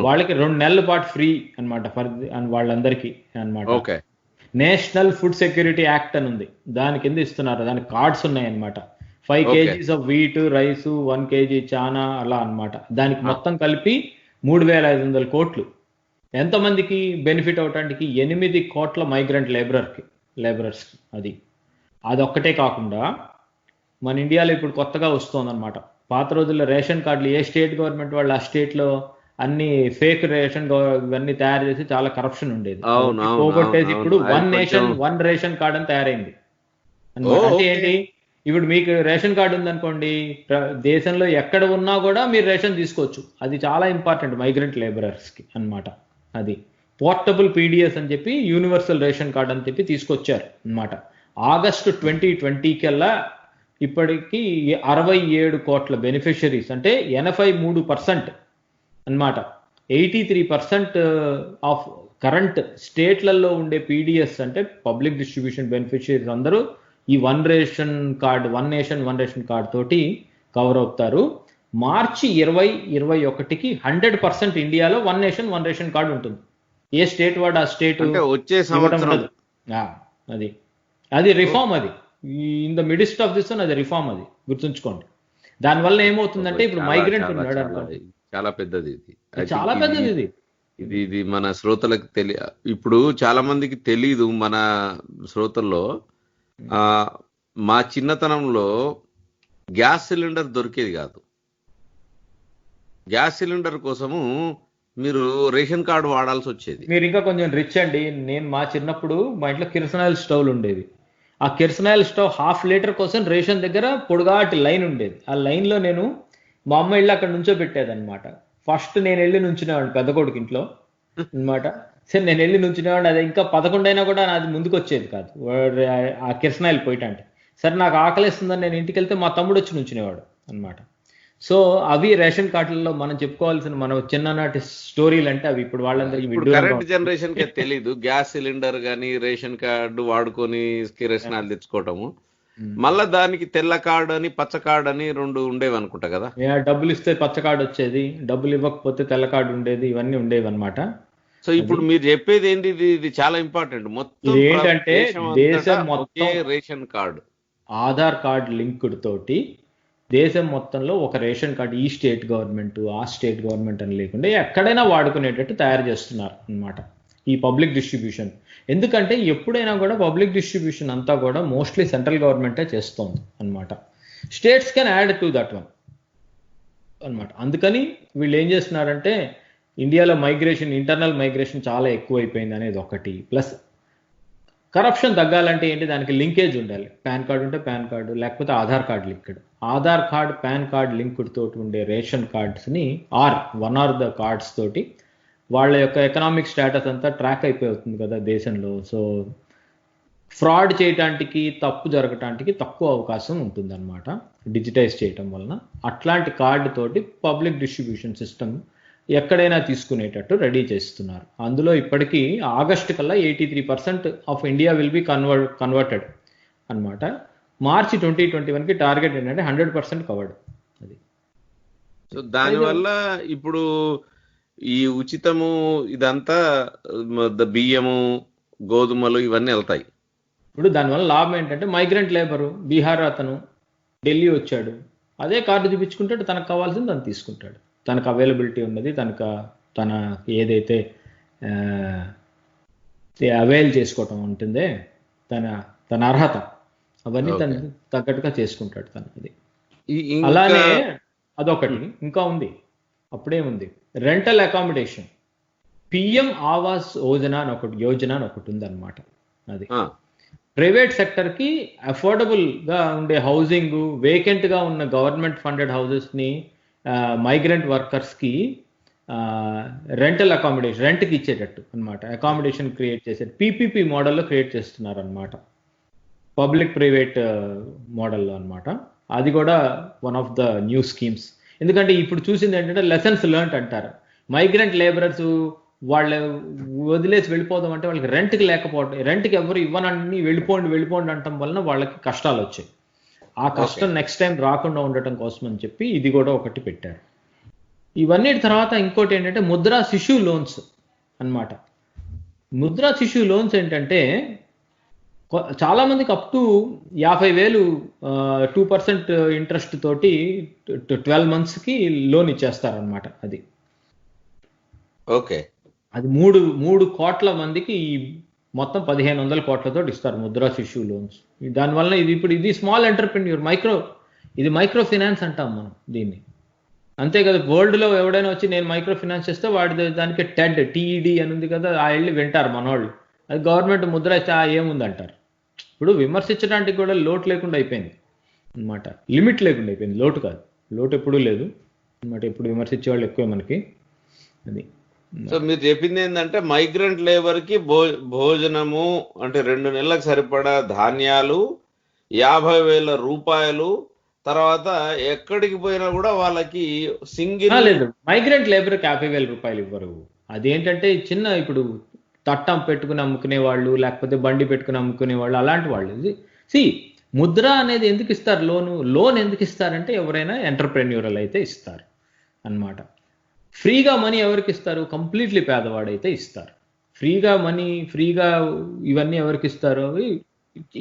వాళ్ళకి 2 నెలల పాటు ఫ్రీ అన్నమాట వాళ్ళందరికీ అన్నమాట. Okay, national food security act అని ఉంది, దాని కింద ఇస్తున్నారు. దానికి కార్డ్స్ ఉన్నాయన్నమాట. 5 okay, kgs of wheat, rice, 1 kg చానా, అలా అన్నమాట. దానికి మొత్తం కలిపి 3,500 కోట్లు. ఎంతమందికి బెనిఫిట్ అవటానికి? 8 కోట్ల మైగ్రెంట్ లేబరర్స్. అదొక్కటే కాకుండా మన ఇండియాలో ఇప్పుడు కొత్తగా వస్తుందన్నమాట. పాత రోజుల్లో రేషన్ కార్డులు ఏ స్టేట్ గవర్నమెంట్ వాళ్ళు ఆ స్టేట్ లో అన్ని ఫేక్ రేషన్ ఇవన్నీ తయారు చేసి చాలా కరప్షన్ ఉండేది. అవును అవును పోగొట్టేసి అవును ఇప్పుడు అవును. 1 అది నేషన్ కొంచెం 1 రేషన్ కార్డ్ అని తయారైంది ఓ అన్నమాట. అంటే ఓకే. ఏంటి, ఇప్పుడు మీకు రేషన్ కార్డు ఉందనుకోండి, దేశంలో ఎక్కడ ఉన్నా కూడా మీరు రేషన్ తీసుకోవచ్చు. అది చాలా ఇంపార్టెంట్ మైగ్రెంట్ లేబరర్స్ కి అన్నమాట. అది పోర్టబుల్ పీడిఎస్ అని చెప్పి, యూనివర్సల్ రేషన్ కార్డ్ అని చెప్పి తీసుకొచ్చారు అన్నమాట. ఆగస్టు 2020 కల్లా ఇప్పటికి 67 కోట్ల బెనిఫిషరీస్, అంటే 83% అన్నమాట. 83% ఆఫ్ కరెంట్ స్టేట్లలో ఉండే పీడిఎస్ అంటే పబ్లిక్ డిస్ట్రిబ్యూషన్ బెనిఫిషరీస్ అందరూ ఈ 1 ration card, 1 nation 1 ration card తోటి కవర్ అవుతారు. మార్చి 2021కి 100% ఇండియాలో 1 నేషన్ 1 రేషన్ కార్డు ఉంటుంది. ఏ స్టేట్ వాడు ఆ స్టేట్ అంటే వచ్చే ఇవ్వడం సంవత్సరం. ఉండదు. అది అది రిఫార్మ్. అది in the midst of this అది రిఫార్మ్, అది గుర్తుంచుకోండి. దానివల్ల ఏమవుతుందంటే, ఇప్పుడు చాలా మైగ్రెంట్ చాలా ఉన్నాడు చాలా అనుకోండి, చాలా పెద్దది ఇది. ఐ చాలా థింక్ పెద్దది ఇది ఇది. ఇది ఇది మన శ్రోతలకు ఇప్పుడు చాలా మందికి తెలీదు. మన శ్రోతల్లో ఆ మా చిన్నతనంలో గ్యాస్ సిలిండర్ దొరికేది కాదు. గ్యాస్ సిలిండర్ కోసము మీరు రేషన్ కార్డు వాడాల్సి వచ్చేది. మీరు ఇంకా కొంచెం రిచ్ అండి. నేను మా చిన్నప్పుడు మా ఇంట్లో కిరసనాయిల్ స్టవ్లు ఉండేవి. ఆ కిరసనాయిల్ స్టవ్ 1/2 లీటర్ కోసం రేషన్ దగ్గర పొడుగాటి లైన్ ఉండేది. ఆ లైన్ లో నేను, మా అమ్మ ఇల్లు అక్కడ నుంచో పెట్టేదన్నమాట. ఫస్ట్ నేను వెళ్ళి నుంచునేవాడిని పెద్ద కొడుకు ఇంట్లో అన్నమాట. సరే నేను వెళ్ళి నుంచునేవాడిని. అది ఇంకా 11 అయినా కూడా నాది ముందుకు వచ్చేది కాదు, ఆ కిరసనాయిల్ పోయటానికి. సరే నాకు ఆకలిస్తుందని నేను ఇంటికి వెళ్తే మా తమ్ముడు వచ్చి నుంచునేవాడు అన్నమాట. సో అవి రేషన్ కార్డులలో మనం చెప్పుకోవాల్సిన మన చిన్ననాటి స్టోరీలు అంటే అవి ఇప్పుడు వాళ్ళందరికీ ఇప్పుడు విడ్డూరంగా కరెంట్ జనరేషన్ కి తెలీదు. గ్యాస్ సిలిండర్ గానీ రేషన్ కార్డు వాడుకొని కిరసనాలు తెచ్చుకోవటము. మళ్ళా దానికి తెల్ల కార్డు అని పచ్చ కార్డు అని 2 ఉండేవి అనుకుంటా కదా. డబ్బులు ఇస్తే పచ్చ కార్డు వచ్చేది, డబ్బులు ఇవ్వకపోతే తెల్ల కార్డు ఉండేది, ఇవన్నీ ఉండేవి అనమాట. సో ఇప్పుడు మీరు చెప్పేది ఏంటి? ఇది చాలా ఇంపార్టెంట్. మొత్తం ఇది ఏంటంటే దేశం ఒకే మొత్తం ration card, Aadhaar card linked తోటి దేశం మొత్తంలో ఒక రేషన్ కార్డు, ఈ స్టేట్ గవర్నమెంట్ ఆ స్టేట్ గవర్నమెంట్ అని లేకుండా ఎక్కడైనా వాడుకునేటట్టు తయారు చేస్తున్నారు అన్నమాట ఈ పబ్లిక్ డిస్ట్రిబ్యూషన్. ఎందుకంటే ఎప్పుడైనా కూడా పబ్లిక్ డిస్ట్రిబ్యూషన్ అంతా కూడా మోస్ట్లీ సెంట్రల్ గవర్నమెంటే చేస్తోంది అన్నమాట. States can add to that one అన్నమాట. అందుకని వీళ్ళు ఏం చేస్తున్నారంటే, ఇండియాలో మైగ్రేషన్, ఇంటర్నల్ మైగ్రేషన్ చాలా ఎక్కువైపోయింది అనేది ఒకటి. ప్లస్ కరప్షన్ తగ్గాలంటే ఏంటి, దానికి లింకేజ్ ఉండాలి. పాన్ కార్డు ఉంటే పాన్ కార్డు, లేకపోతే Aadhaar card linked. Aadhaar card, pan card linked తోటి ఉండే రేషన్ కార్డ్స్ని వన్ ఆర్ ద కార్డ్స్ తోటి వాళ్ళ యొక్క ఎకనామిక్ స్టేటస్ అంతా ట్రాక్ అయిపోతుంది కదా దేశంలో. సో ఫ్రాడ్ చేయటానికి, తప్పు జరగటానికి తక్కువ అవకాశం ఉంటుందన్నమాట డిజిటైజ్ చేయటం వలన. అట్లాంటి కార్డు తోటి పబ్లిక్ డిస్ట్రిబ్యూషన్ సిస్టమ్ ఎక్కడైనా తీసుకునేటట్టు రెడీ చేస్తున్నారు. అందులో ఇప్పటికీ ఆగస్టు కల్లా 83% of India will be converted అన్నమాట. మార్చి 2021కి టార్గెట్ ఏంటంటే 100% కవర్డ్. అది సో దానివల్ల ఇప్పుడు ఈ ఉచితము ఇదంతా బియ్యము గోధుమలు ఇవన్నీ వెళ్తాయి. ఇప్పుడు దానివల్ల లాభం ఏంటంటే మైగ్రెంట్ లేబరు బీహార్ అతను ఢిల్లీ వచ్చాడు, అదే కార్డు చూపించుకుంటాడు, తనకు కావాల్సింది తను తీసుకుంటాడు, తనకు అవైలబిలిటీ ఉన్నది, తన ఏదైతే అవైల్ చేసుకోవటం ఉంటుందే తన అర్హత అవన్నీ తను తగ్గట్టుగా చేసుకుంటాడు తను. అది అలానే అదొకటి. ఇంకా ఉంది, అప్పుడేముంది, rental accommodation, PM Awas Yojana అని ఒకటి ఉందన్నమాట. అది ప్రైవేట్ సెక్టర్ కి అఫోర్డబుల్ గా ఉండే హౌసింగ్, వేకెంట్ గా ఉన్న గవర్నమెంట్ ఫండెడ్ హౌసెస్ ని మైగ్రెంట్ వర్కర్స్ కి రెంటల్ అకామిడేషన్, రెంట్కి ఇచ్చేటట్టు అనమాట అకామిడేషన్ క్రియేట్ చేసే పీపీపీ మోడల్లో క్రియేట్ చేస్తున్నారు అనమాట, పబ్లిక్ ప్రైవేట్ మోడల్లో అనమాట. అది కూడా one of the new schemes. ఎందుకంటే ఇప్పుడు చూసింది ఏంటంటే లెసన్స్ లెర్న్డ్ అంటారు. మైగ్రెంట్ లేబరర్స్ వాళ్ళు వదిలేసి వెళ్ళిపోదాం అంటే వాళ్ళకి రెంట్కి లేకపోవడం, రెంట్కి ఎవరు ఇవ్వనని వెళ్ళిపోండి అంటం వలన వాళ్ళకి కష్టాలు వచ్చాయి. ఆ కష్టం నెక్స్ట్ టైం రాకుండా ఉండటం కోసం అని చెప్పి ఇది కూడా ఒకటి పెట్టారు. ఇవన్నీ తర్వాత ఇంకోటి ఏంటంటే ముద్రా శిశు లోన్స్ అన్నమాట. ముద్రా శిశు లోన్స్ ఏంటంటే చాలా మందికి అప్ టు 50,000 2% ఇంట్రెస్ట్ తోటి 12 months కి లోన్ ఇచ్చేస్తారనమాట. అది ఓకే, అది 3 కోట్ల మందికి మొత్తం 1,500 కోట్లతో ఇస్తారు ముద్రా శిశు లోన్స్. దానివల్ల ఇది స్మాల్ ఎంటర్ప్రెన్యూర్, మైక్రో ఫైనాన్స్ అంటాం మనం దీన్ని. అంతే కదా, వరల్డ్ లో ఎవడైనా వచ్చి నేను మైక్రో ఫైనాన్స్ చేస్తే దానికి టీఈడి అని ఉంది కదా, ఆ వెళ్ళి వింటారు మనోళ్ళు. అది గవర్నమెంట్ ముద్ర ఇస్తే ఏముంది అంటారు. ఇప్పుడు విమర్శించడానికి కూడా లోటు లేకుండా అయిపోయింది అనమాట, లిమిట్ లేకుండా అయిపోయింది. లోటు కాదు, లోటు ఎప్పుడూ లేదు అనమాట. ఇప్పుడు విమర్శించే వాళ్ళు ఎక్కువ మనకి. అది సో మీరు చెప్పింది ఏంటంటే మైగ్రెంట్ లేబర్ కి భోజనము అంటే 2 నెలలకు సరిపడా ధాన్యాలు, 50,000 రూపాయలు, తర్వాత ఎక్కడికి పోయినా కూడా వాళ్ళకి సింగిల్ లేదు. మైగ్రెంట్ లేబర్కి 50,000 రూపాయలు ఇవ్వరు. అదేంటంటే ఇప్పుడు తట్టం పెట్టుకుని అమ్ముకునే వాళ్ళు, లేకపోతే బండి పెట్టుకుని అమ్ముకునే వాళ్ళు, అలాంటి వాళ్ళు. ముద్ర అనేది ఎందుకు ఇస్తారు, లోన్ ఎందుకు ఇస్తారంటే ఎవరైనా ఎంటర్ప్రెన్యూరల్ అయితే ఇస్తారు అన్నమాట. ఫ్రీగా మనీ ఎవరికి ఇస్తారు, కంప్లీట్లీ పేదవాడైతే ఇస్తారు. ఫ్రీగా ఇవన్నీ ఎవరికి ఇస్తారు,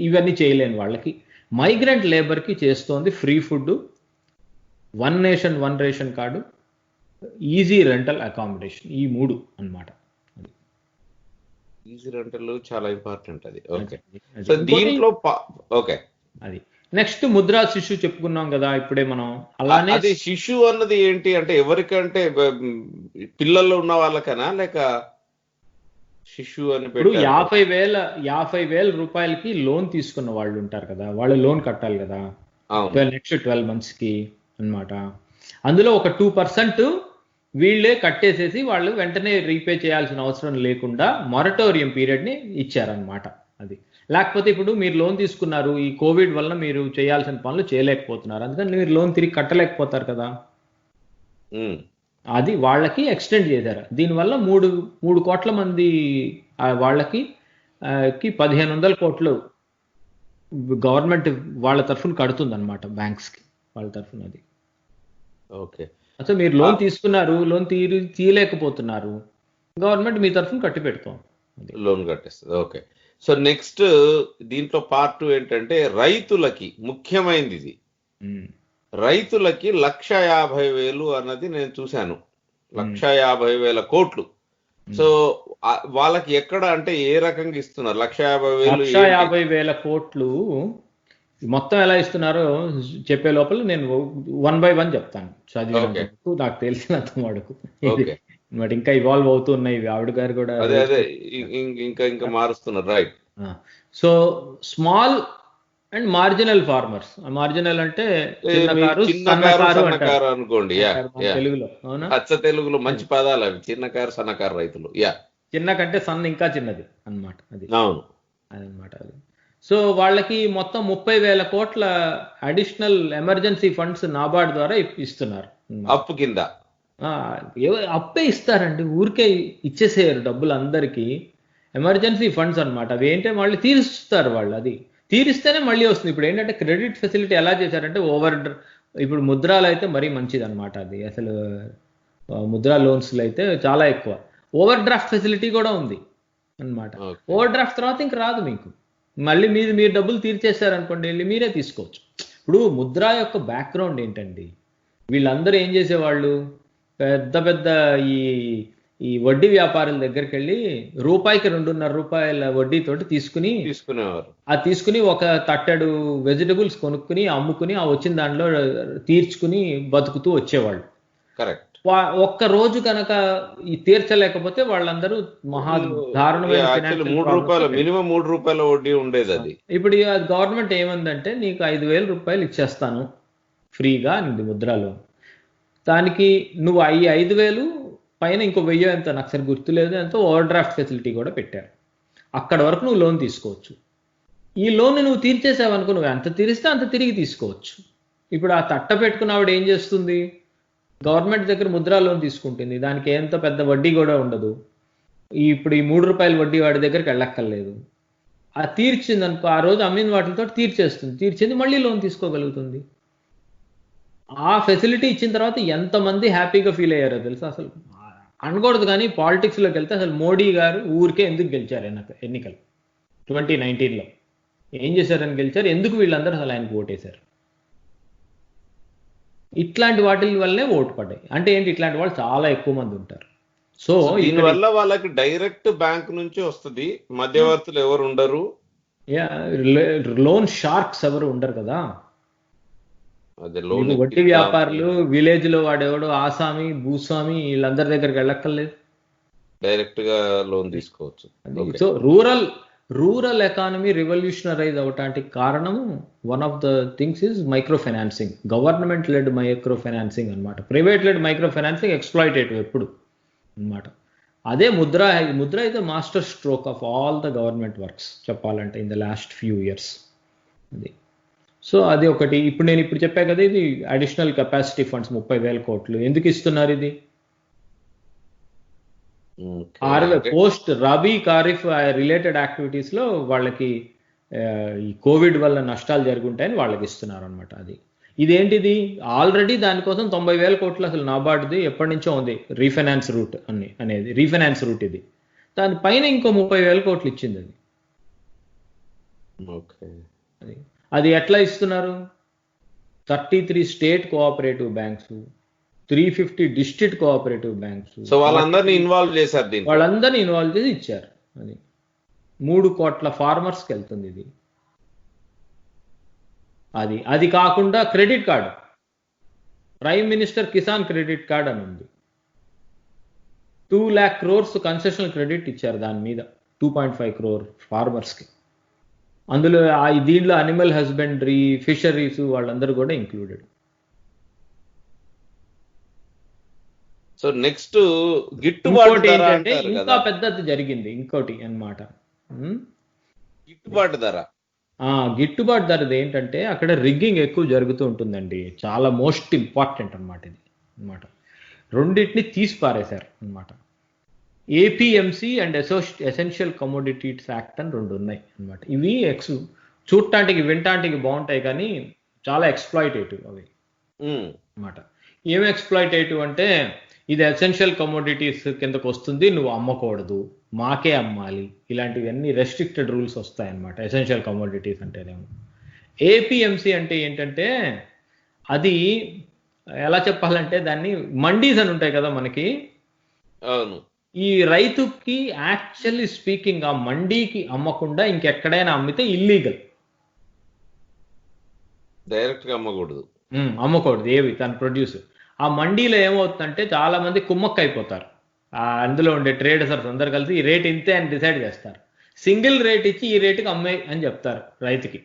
ఇవన్నీ చేయలేని వాళ్ళకి. మైగ్రెంట్ లేబర్కి చేస్తోంది free food, 1 nation 1 ration card, easy rental accommodation, ఈ 3 అన్నమాట. ఈజీ రెంటల్ చాలా ఇంపార్టెంట్. అది ఓకే. సో దీంట్లో ఓకే, అది నెక్స్ట్ ముద్రా శిశు చెప్పుకున్నాం కదా ఇప్పుడే మనం. అలానే అది శిశు అన్నది ఏంటి అంటే ఎవరికంటే పిల్లలు ఉన్న వాళ్ళకనా లేక శిశు అని ఇప్పుడు 50,000 రూపాయలకి లోన్ తీసుకున్న వాళ్ళు ఉంటారు కదా, వాళ్ళు లోన్ కట్టాలి కదా నెక్స్ట్ 12 months కి అన్నమాట. అందులో ఒక 2% వీళ్ళే కట్టేసేసి వాళ్ళు వెంటనే రీపే చేయాల్సిన అవసరం లేకుండా మొరటోరియం పీరియడ్ ని ఇచ్చారనమాట. అది లేకపోతే ఇప్పుడు మీరు లోన్ తీసుకున్నారు, ఈ కోవిడ్ వల్ల మీరు చేయాల్సిన పనులు చేయలేకపోతున్నారు, అందుకని మీరు లోన్ తిరిగి కట్టలేకపోతారు కదా, అది వాళ్ళకి ఎక్స్టెండ్ చేశారు. దీనివల్ల 3 కోట్ల మంది వాళ్ళకి 1,500 కోట్లు గవర్నమెంట్ వాళ్ళ తరఫున కడుతుంది అనమాట, బ్యాంక్స్ కి వాళ్ళ తరఫున. అది ఓకే. అసలు మీరు లోన్ తీసుకున్నారు, లోన్ తీయలేకపోతున్నారు, గవర్నమెంట్ మీ తరఫున కట్టి పెడతాం, లోన్ కట్టేస్తుంది. ఓకే. సో నెక్స్ట్ దీంట్లో పార్ట్ 2 ఏంటంటే రైతులకి ముఖ్యమైనది. ఇది రైతులకి 1,50,000 అన్నది నేను చూశాను, 1,50,000 కోట్లు. సో వాళ్ళకి ఎక్కడ అంటే ఏ రకంగా ఇస్తున్నారు 1,50,000 కోట్లు మొత్తం ఎలా ఇస్తున్నారో చెప్పే లోపల నేను 1 by 1 చెప్తాను, చదివినందుకు నాకు తెలిసినంత మటుకు. బట్ ఇంకా ఇవాల్వ్ అవుతున్నాయి, ఆవిడ గారు కూడా ఇంకా మారుస్తున్నారు. Right. So small and marginal farmers, marginal అంటే సన్నకారు అనుకోండి, తెలుగులో. అవునా, అచ్చ తెలుగులో మంచి పదాలు అవి, చిన్నకారు సన్నకారు రైతులు. చిన్న కంటే సన్న ఇంకా చిన్నది అన్నమాట. అది అవును అదనమాట. అది సో వాళ్ళకి మొత్తం 30,000 కోట్ల అడిషనల్ ఎమర్జెన్సీ ఫండ్స్ నాబార్డ్ ద్వారా ఇస్తున్నారు. అప్పు కింద అప్పే ఇస్తారండి, ఊరికే ఇచ్చేసేయారు డబ్బులు అందరికీ. ఎమర్జెన్సీ ఫండ్స్ అనమాట. అవి ఏంటంటే మళ్ళీ తీరుస్తారు వాళ్ళు, అది తీరిస్తేనే మళ్ళీ వస్తుంది. ఇప్పుడు ఏంటంటే క్రెడిట్ ఫెసిలిటీ ఎలా చేశారంటే ఇప్పుడు ముద్రాలు అయితే మరీ మంచిది అనమాట. అది అసలు ముద్రా లోన్స్లో అయితే చాలా ఎక్కువ. ఓవర్ డ్రాఫ్ట్ ఫెసిలిటీ కూడా ఉంది అన్నమాట. ఓకే. ఓవర్ డ్రాఫ్ట్ తర్వాత ఇంక రాదు మీకు. మళ్ళీ మీరు డబ్బులు తీర్చేశారనుకోండి, వెళ్ళి మీరే తీసుకోవచ్చు. ఇప్పుడు ముద్రా యొక్క బ్యాక్గ్రౌండ్ ఏంటండి, వీళ్ళందరూ ఏం చేసేవాళ్ళు, పెద్ద పెద్ద ఈ ఈ వడ్డీ వ్యాపారుల దగ్గరికి వెళ్ళి రూపాయికి 2.5 రూపాయల వడ్డీతోటి తీసుకునేవారు. తీసుకుని ఒక తట్టెడు వెజిటబుల్స్ కొనుక్కుని అమ్ముకుని ఆ వచ్చిన దాంట్లో తీర్చుకుని బతుకుతూ వచ్చేవాళ్ళు. కరెక్ట్. ఒక్క రోజు కనుక ఈ తీర్చలేకపోతే వాళ్ళందరూ మహా దారుణమైన యాక్చువల్లీ మినిమం 3 రూపాయల వడ్డీ ఉండేది అది. ఇప్పుడు గవర్నమెంట్ ఏమందంటే నీకు 5,000 రూపాయలు ఇచ్చేస్తాను ఫ్రీగా నింది ముద్రాలో, దానికి నువ్వు 5,000 పైన ఇంకో 1,000 ఎంత నాకు సరి గుర్తులేదు ఎంతో ఓవర్ డ్రాఫ్ట్ ఫెసిలిటీ కూడా పెట్టారు. అక్కడ వరకు నువ్వు లోన్ తీసుకోవచ్చు. ఈ లోన్ నువ్వు తీర్చేసావనుకో, నువ్వు ఎంత తీరిస్తే అంత తిరిగి తీసుకోవచ్చు. ఇప్పుడు ఆ తట్ట పెట్టుకున్న ఆవిడ ఏం చేస్తుంది, గవర్నమెంట్ దగ్గర ముద్రా లోన్ తీసుకుంటుంది, దానికి ఎంత పెద్ద వడ్డీ కూడా ఉండదు. ఇప్పుడు ఈ 3 రూపాయల వడ్డీ వాడి దగ్గరికి వెళ్ళక్కర్లేదు. ఆ తీర్చింది అనుకో, ఆ రోజు అమ్మిన వాటితో తీర్చింది మళ్ళీ లోన్ తీసుకోగలుగుతుంది. ఆ ఫెసిలిటీ ఇచ్చిన తర్వాత ఎంతమంది హ్యాపీగా ఫీల్ అయ్యారో తెలుసా. అసలు అనకూడదు కానీ పాలిటిక్స్లోకి వెళ్తే అసలు మోడీ గారు ఊరికే ఎందుకు గెలిచారు ఎన్నికలు 2019లో ఏం చేశారని గెలిచారు, ఎందుకు వీళ్ళందరూ అసలు ఆయనకు ఓటేశారు. ఇట్లాంటి వాటి వల్లనే ఓటు పడ్డాయి. అంటే ఏంటి, ఇట్లాంటి వాళ్ళు చాలా ఎక్కువ మంది ఉంటారు. సో దీనివల్ల వాళ్ళకి డైరెక్ట్ బ్యాంక్ నుంచి వస్తుంది, మధ్యవర్తులు ఎవరు ఉండరు, లోన్ షార్క్స్ ఎవరు ఉండరు కదా. లోన్ వడ్డీ వ్యాపారులు విలేజ్ లో వాడేవాడు ఆసామి భూస్వామి వీళ్ళందరి దగ్గరికి వెళ్ళక్కర్లేదు, డైరెక్ట్ గా లోన్ తీసుకోవచ్చు. సో రూరల్ ఎకానమీ రివల్యూషనరైజ్ అవటానికి కారణం one of the things is micro financing, government led micro financing అనమాట. Private led micro financing exploitative ఎప్పుడు అనమాట. అదే ముద్ర అయితే master stroke of all the government works చెప్పాలంటే in the last few years. అది so అది ఒకటి. ఇప్పుడు నేను చెప్పా కదా, ఇది అడిషనల్ కెపాసిటీ ఫండ్స్ 30,000 కోట్లు ఎందుకు ఇస్తున్నారు, ఇది post rabi kharif related activities లో వాళ్ళకి ఈ కోవిడ్ వల్ల నష్టాలు జరుగుంటాయని వాళ్ళకి ఇస్తున్నారు అనమాట. ఇదేంటిది, ఆల్రెడీ దానికోసం 90,000 కోట్లు అసలు నాబార్డుది ఎప్పటి నుంచో ఉంది రీఫైనాన్స్ రూట్ అనేది రీఫైనాన్స్ రూట్. ఇది దానిపైన ఇంకో 30,000 కోట్లు ఇచ్చింది. అది ఎట్లా ఇస్తున్నారు, 33 state cooperative banks, 350 district cooperative banks, so వాళ్ళందరినీ ఇన్వాల్వ్ చేశారు, వాళ్ళందరినీ ఇన్వాల్వ్ చేసి ఇచ్చారు. 3 కోట్ల ఫార్మర్స్కి వెళ్తుంది ఇది. అది కాకుండా credit card, prime minister Kisan credit card అని ఉంది. 2 lakh crores కన్సెషనల్ క్రెడిట్ ఇచ్చారు దాని మీద 2.5 crore ఫార్మర్స్కి. అందులో దీంట్లో అనిమల్ హస్బెండరీ ఫిషరీస్ వాళ్ళందరూ కూడా ఇంక్లూడెడ్. సో నెక్స్ట్ గిట్టుబాటు ఏంటంటే ఇంకా పెద్దది జరిగింది ఇంకోటి అన్నమాట. గిట్టుబాటు ధరది ఏంటంటే అక్కడ రిగ్గింగ్ ఎక్కువ జరుగుతూ ఉంటుందండి, చాలా మోస్ట్ ఇంపార్టెంట్ అనమాట ఇది అనమాట. రెండింటిని తీసి పారేశారు అనమాట. APMC and essential commodities act అని 2 ఉన్నాయి అనమాట. ఇవి చూడటానికి వినటానికి బాగుంటాయి కానీ చాలా ఎక్స్ప్లాయిటేటివ్ అవి అనమాట. ఏమి ఎక్స్ప్లాయిటేటివ్ అంటే, ఇది ఎసెన్షియల్ కమోడిటీస్ కిందకు వస్తుంది, నువ్వు అమ్మకూడదు, మాకే అమ్మాలి, ఇలాంటివన్నీ రెస్ట్రిక్టెడ్ రూల్స్ వస్తాయన్నమాట. ఎసెన్షియల్ కమోడిటీస్ అంటేనేమో. ఏపీఎంసీ అంటే ఏంటంటే, అది ఎలా చెప్పాలంటే, దాన్ని మండీస్ అని ఉంటాయి కదా మనకి. అవును. ఈ రైతుకి యాక్చువల్లీ స్పీకింగ్ ఆ మండీకి అమ్మకుండా ఇంకెక్కడైనా అమ్మితే ఇల్లీగల్, డైరెక్ట్ గా అమ్మకూడదు ఏవి తన ప్రొడ్యూస్. ఆ మండీలో ఏమవుతుందంటే చాలా మంది కుమ్మక్క అయిపోతారు. అందులో ఉండే ట్రేడర్స్ అందరు కలిసి ఈ రేట్ ఇంతే అని డిసైడ్ చేస్తారు. సింగిల్ రేట్ ఇచ్చి ఈ రేటుకి అమ్మే అని చెప్తారు రైతుకి.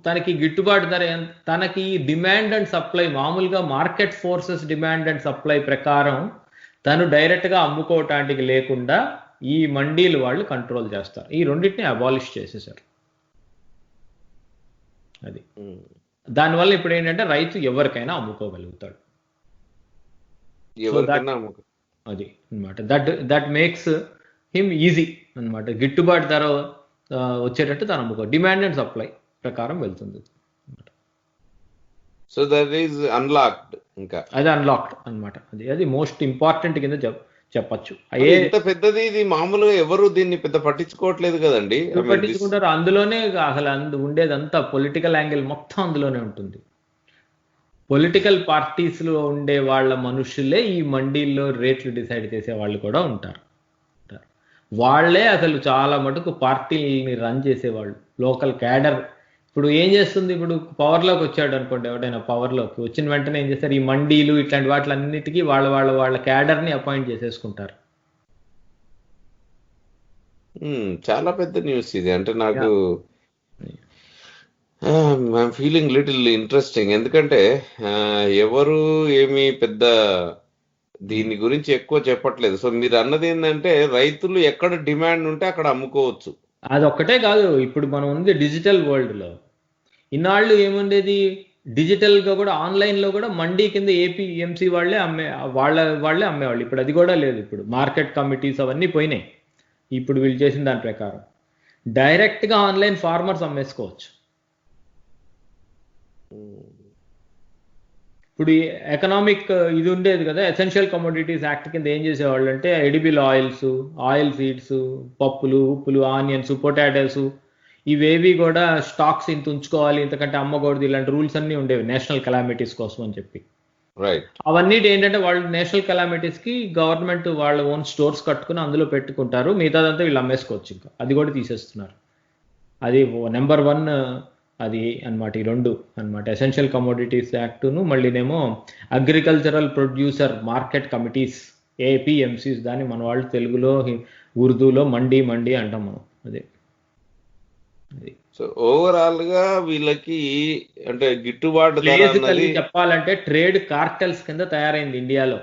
తనకి గిట్టుబాటు ధర, తనకి డిమాండ్ అండ్ సప్లై, మామూలుగా market forces demand and supply ప్రకారం తను డైరెక్ట్ గా అమ్ముకోవటానికి లేకుండా ఈ మండీలు వాళ్ళు కంట్రోల్ చేస్తారు. ఈ రెండింటిని అబాలిష్ చేసేసారు. దానివల్ల ఇప్పుడు ఏంటంటే రైతు ఎవరికైనా అమ్ముకోగలుగుతాడు. అది అన్నమాట. దట్ మేక్స్ హిమ్ ఈజీ అన్నమాట. గిట్టుబాటు ధర వచ్చేటట్టు తను అమ్ముకో, డిమాండ్ అండ్ సప్లై ప్రకారం వెళ్తుంది. సో దట్ ఈస్ అన్లాక్డ్ ఇంకా. అది అన్లాక్డ్ అన్నమాట. అది మోస్ట్ ఇంపార్టెంట్ కింద చెప్పచ్చు. మరి ఇంత పెద్దది ఇది మామూలుగా ఎవరు దీన్ని పెద్ద పట్టించుకోవట్లేదు కదండి. పట్టించుకుంటారు. అందులోనే అసలు ఉండేదంతా పొలిటికల్ యాంగిల్ మొత్తం అందులోనే ఉంటుంది. పొలిటికల్ పార్టీస్ లో ఉండే వాళ్ళ మనుషులే ఈ మండీల్లో రేట్లు డిసైడ్ చేసే వాళ్ళు కూడా ఉంటారు. వాళ్ళే అసలు చాలా మటుకు పార్టీని రన్ చేసేవాళ్ళు, లోకల్ క్యాడర్. ఇప్పుడు ఏం చేస్తుంది, ఇప్పుడు పవర్లోకి వచ్చాడు అనుకోండి, ఎవడైనా పవర్లోకి వచ్చిన వెంటనే ఏం చేస్తారు, ఈ మండీలు ఇట్లాంటి వాటిలన్నిటికీ వాళ్ళ క్యాడర్ని అపాయింట్ చేసేసుకుంటారు. చాలా పెద్ద న్యూస్ ఇది. అంటే నాకు ఐఎమ్ ఫీలింగ్ లిటిల్ ఇంట్రెస్టింగ్. ఎందుకంటే ఎవరు ఏమి పెద్ద దీని గురించి ఎక్కువ చెప్పట్లేదు. సో మీరు అన్నది ఏంటంటే రైతులు ఎక్కడ డిమాండ్ ఉంటే అక్కడ అమ్ముకోవచ్చు. అది ఒక్కటే కాదు, ఇప్పుడు మనం ఉంది డిజిటల్ వరల్డ్ లో. ఇన్నాళ్ళు ఏముండేది, డిజిటల్ గా కూడా ఆన్లైన్ లో కూడా మండీ కింద ఏపీఎంసీ వాళ్ళే వాళ్ళే అమ్మేవాళ్ళు. ఇప్పుడు అది కూడా లేదు. ఇప్పుడు మార్కెట్ కమిటీస్ అవన్నీ పోయినాయి. ఇప్పుడు వీళ్ళు చేసిన దాని ప్రకారం డైరెక్ట్ గా ఆన్లైన్ ఫార్మర్స్ అమ్మేసుకోవచ్చు. ఇప్పుడు ఈ ఎకనామిక్ ఇది ఉండేది కదా, ఎసెన్షియల్ కమోడిటీస్ యాక్ట్ కింద ఏం చేసేవాళ్ళు అంటే ఎడిబుల్ ఆయిల్స్, ఆయిల్ సీడ్స్, పప్పులు, ఉప్పులు, ఆనియన్స్, పొటాటోస్, ఇవేవి కూడా స్టాక్స్ ఇంత ఉంచుకోవాలి, ఇంతకంటే అమ్మకూడదు, ఇలాంటి రూల్స్ అన్నీ ఉండేవి నేషనల్ కెలామిటీస్ కోసం అని చెప్పి. అవన్నీ ఏంటంటే వాళ్ళు నేషనల్ కెలామిటీస్ కి గవర్నమెంట్ వాళ్ళ ఓన్ స్టోర్స్ కట్టుకుని అందులో పెట్టుకుంటారు, మిగతాదంతా వీళ్ళు అమ్మేసుకోవచ్చు. ఇంకా అది కూడా తీసేస్తున్నారు. అది నెంబర్ 1 అది అన్నమాట. ఈ 2 అన్నమాట, ఎసెన్షియల్ కమోడిటీస్ యాక్ట్ను, మళ్ళీనేమో agricultural producer market committees, APMCs. దాన్ని మన వాళ్ళు తెలుగులో ఉర్దూలో మండీ అంటాం మనం. అదే సో ఓవరాల్ గా వీళ్ళకి అంటే గిట్టుబాటు చెప్పాలంటే ట్రేడ్ కార్టెల్స్ కింద తయారైంది ఇండియాలో.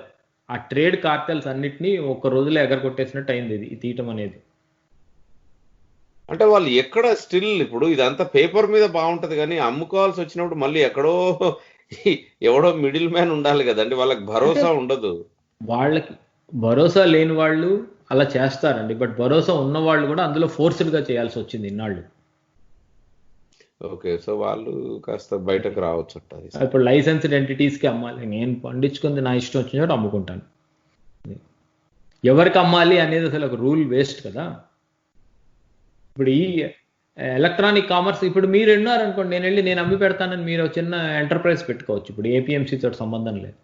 ఆ ట్రేడ్ కార్టెల్స్ అన్నిటినీ ఒక రోజులో ఎగరగొట్టేసినట్టు అయింది ఇది తీయటం అనేది. అంటే వాళ్ళు ఎక్కడ స్టిల్ ఇప్పుడు ఇదంతా పేపర్ మీద బాగుంటది, కానీ అమ్ముకోవాల్సి వచ్చినప్పుడు మళ్ళీ ఎవడో మిడిల్ మ్యాన్ ఉండాలి కదండి. వాళ్ళకి భరోసా ఉండదు. వాళ్ళకి భరోసా లేని వాళ్ళు అలా చేస్తారండి. బట్ భరోసా ఉన్న వాళ్ళు కూడా అందులో ఫోర్స్డ్ గా చేయాల్సి వచ్చింది ఇన్నాళ్ళు. ఓకే, సో వాళ్ళు కాస్త బయటకు రావచ్చు. ఇప్పుడు లైసెన్స్డ్ ఎంటిటీస్ కి అమ్మాలి. నేను పండించుకుంది నా ఇష్టం వచ్చినట్టు అమ్ముకుంటాను. ఎవరికి అమ్మాలి అనేది అసలు ఒక రూల్ వేస్ట్ కదా. ఇప్పుడు ఈ ఎలక్ట్రానిక్ కామర్స్, ఇప్పుడు మీరు ఉన్నారనుకోండి, నేను అమ్మి పెడతానని మీరు చిన్న ఎంటర్ప్రైజ్ పెట్టుకోవచ్చు. ఇప్పుడు ఏపీఎంసీ తోటి సంబంధం లేదు.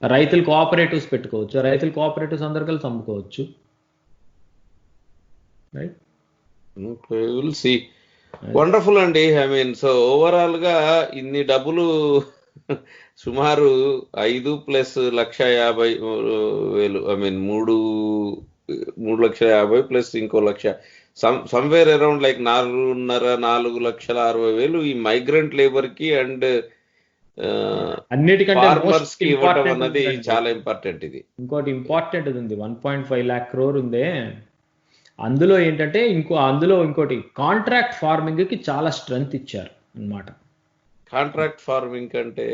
రైతులు కోఆపరేటివ్స్ పెట్టుకోవచ్చు. రైతులు కోఆపరేటివ్స్ అందరు కలిసి అమ్ముకోవచ్చు. Right, will see. వండర్ఫుల్ అండి. ఐ మీన్ సో ఓవరాల్ గా ఇన్ని డబ్బులు సుమారు 5 + 1,50,000, ఐ మీన్ 3,50,000 ప్లస్ ఇంకో 1,00,000, సమ్వేర్ అరౌండ్ లైక్ 4,50,000 ఈ మైగ్రెంట్ లేబర్ కి అండ్ అన్నిటికంటే ఫార్మర్స్ కి ఇవ్వడం అన్నది చాలా ఇంపార్టెంట్. ఇది ఇంకోటి ఇంపార్టెంట్ ఉంది, 1.5 lakh crore ఉందే. అందులో ఏంటంటే అందులో ఇంకోటి కాంట్రాక్ట్ ఫార్మింగ్ కి చాలా స్ట్రెంగ్త్ ఇచ్చారు అన్నమాట. కాంట్రాక్ట్ ఫార్మింగ్ అంటే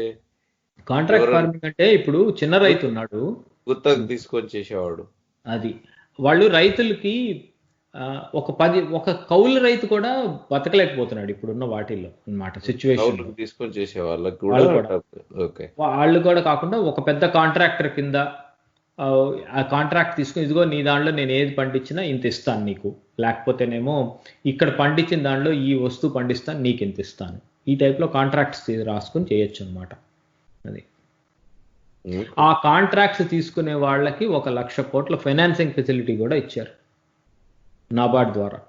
ఇప్పుడు చిన్న రైతు ఉన్నాడు, గుత్తకు తీసుకొని చేసేవాడు. అది వాళ్ళు రైతులకి ఒక కౌలు రైతు కూడా బతకలేకపోతున్నాడు ఇప్పుడున్న వాటిల్లో అన్నమాట సిచ్యువేషన్. తీసుకొని చేసేవాళ్ళకి వాళ్ళు కూడా కాకుండా ఒక పెద్ద కాంట్రాక్టర్ కింద ఆ కాంట్రాక్ట్ తీసుకుని, ఇదిగో నీ దాంట్లో నేను ఏది పండించినా ఇంత ఇస్తాను నీకు, లేకపోతేనేమో ఇక్కడ పండించిన దాంట్లో ఈ వస్తువు పండిస్తాను నీకు ఇంత ఇస్తాను, ఈ టైప్లో కాంట్రాక్ట్స్ రాసుకుని చేయొచ్చు అనమాట. అది ఆ కాంట్రాక్ట్స్ తీసుకునే వాళ్ళకి 1,00,000 కోట్ల ఫైనాన్సింగ్ ఫెసిలిటీ కూడా ఇచ్చారు నాబార్డ్ ద్వారా.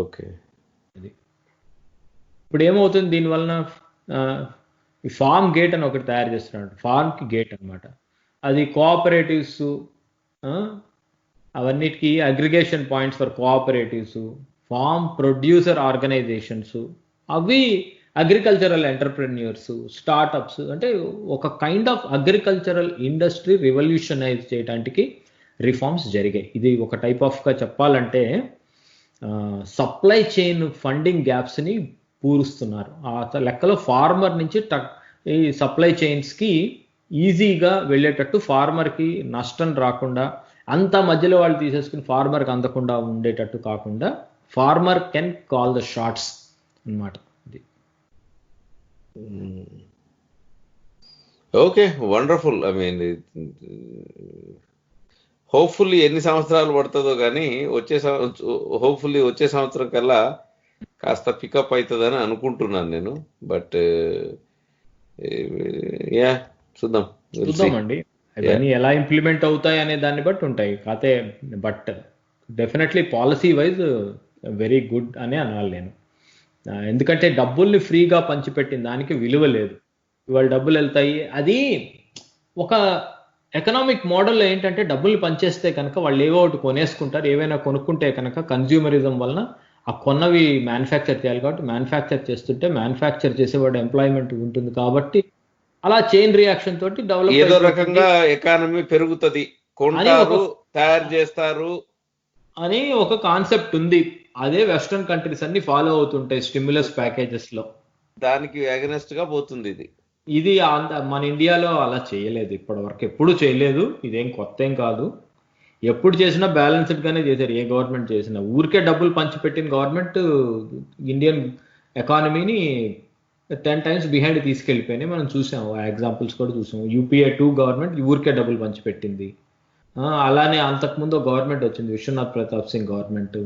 ఓకే. అది ఇప్పుడు ఏమవుతుంది దీనివలన, ఈ ఫార్మ్ గేట్ అని ఒకటి తయారు చేస్తున్నాడు, ఫార్మ్కి గేట్ అనమాట. అది కోఆపరేటివ్స్, అవన్నిటికీ aggregation points for cooperatives, farm producer organisations, అవి అగ్రికల్చరల్ ఎంటర్ప్రెన్యూర్స్, స్టార్టప్స్. అంటే ఒక kind of agricultural industry revolutionise చేయడానికి రిఫార్మ్స్ జరిగాయి. ఇది ఒక టైప్ ఆఫ్గా చెప్పాలంటే సప్లై చైన్ ఫండింగ్ గ్యాప్స్ని పూరుస్తున్నారు. ఆ లెక్కలో ఫార్మర్ నుంచి ఈ సప్లై చైన్స్కి ఈజీగా వెళ్ళేటట్టు, ఫార్మర్కి నష్టం రాకుండా, అంత మధ్యలో వాళ్ళు తీసేసుకుని ఫార్మర్కి అందకుండా ఉండేటట్టు కాకుండా, farmer can call the shots అన్నమాట. Okay, wonderful. I mean hopefully ఎన్ని సంవత్సరాలు పడుతుందో కానీ హోప్ఫుల్లీ వచ్చే సంవత్సరం కల్లా కాస్త పికప్ అవుతుందని అనుకుంటున్నాను నేను. బట్ యా, చూద్దాం. చూద్దామండి అవన్నీ ఎలా ఇంప్లిమెంట్ అవుతాయి అనే దాన్ని బట్టి ఉంటాయి. కాకపోతే but definitely policy wise very good అని అనాలి నేను. ఎందుకంటే డబ్బుల్ని ఫ్రీగా పంచిపెట్టిన దానికి విలువ లేదు. ఇవాళ డబ్బులు వెళ్తాయి, అది ఒక ఎకనామిక్ మోడల్లో ఏంటంటే డబ్బులు పంచేస్తే కనుక వాళ్ళు ఏవో ఒకటి కొనేసుకుంటారు. ఏవైనా కొనుక్కుంటే కనుక కన్జ్యూమరిజం వలన ఆ కొన్నవి మ్యానుఫ్యాక్చర్ చేయాలి కాబట్టి మ్యానుఫ్యాక్చర్ చేస్తుంటే మ్యానుఫ్యాక్చర్ చేసేవాడు ఎంప్లాయ్మెంట్ ఉంటుంది కాబట్టి అలా చైన్ రియాక్షన్ తోటి డెవలప్ ఏదో రకంగా ఎకానమీ పెరుగుతుంది, కొంటారు, తయారు చేస్తారు అని ఒక కాన్సెప్ట్ ఉంది. అదే వెస్టర్న్ కంట్రీస్ అన్ని ఫాలో అవుతుంటాయి స్టిమ్యులస్ ప్యాకేజెస్ లో. దానికి అగెనెస్ట్ గా పోతుంది ఇది. ఇది మన ఇండియాలో అలా చేయలేదు, ఇప్పటి వరకు ఎప్పుడు చేయలేదు. ఇదేం కొత్త ఏం కాదు. ఎప్పుడు చేసినా బ్యాలెన్స్డ్ గానే చేశారు. ఏ గవర్నమెంట్ చేసినా ఊరికే డబ్బులు పంచిపెట్టిన గవర్నమెంట్ ఇండియన్ ఎకానమీని 10 times బిహైండ్ తీసుకెళ్ళిపోయినాయి. మనం చూసాము, ఎగ్జాంపుల్స్ కూడా చూసాము. యూపీఏ 2 గవర్నమెంట్ ఊరికే డబ్బులు పంచిపెట్టింది. అలానే అంతకుముందు గవర్నమెంట్ వచ్చింది, విశ్వనాథ్ ప్రతాప్ సింగ్ గవర్నమెంట్,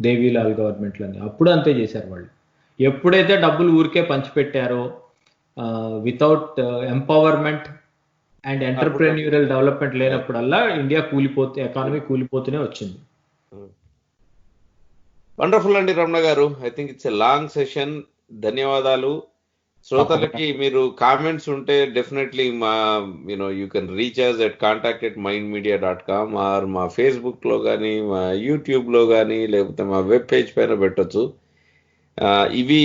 దేవీలాల్ గవర్నమెంట్లని, అప్పుడు అంతే చేశారు వాళ్ళు. ఎప్పుడైతే డబ్బులు ఊరికే పంచిపెట్టారో without empowerment and entrepreneurial development లేనప్పుడల్లా ఇండియా ఎకానమీ కూలిపోతూనే వచ్చింది. వండర్ఫుల్ అండి రమణ గారు. I think it's a long session. ధన్యవాదాలు. శ్రోతలకి మీరు కామెంట్స్ ఉంటే definitely you can reach us at contact@mindmedia.com or మా ఫేస్బుక్ లో కానీ, మా యూట్యూబ్ లో కానీ, లేకపోతే మా వెబ్ పేజ్ పైన పెట్టొచ్చు. ఇవి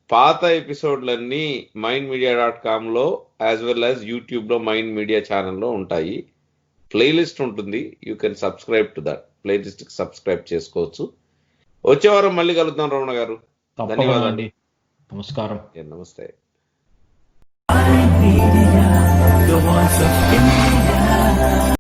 పాత ఎపిసోడ్లన్నీ mindmedia.com లో యాజ్ వెల్ యాజ్ యూట్యూబ్ లో మైండ్ మీడియా ఛానల్లో ఉంటాయి. ప్లేలిస్ట్ ఉంటుంది, you can subscribe to that. Playlist కి సబ్స్క్రైబ్ చేసుకోవచ్చు. వచ్చే వారం మళ్ళీ కలుద్దాం రమణ గారు. ధన్యవాదాలు. నమస్కారం. నమస్తే. The voice of India.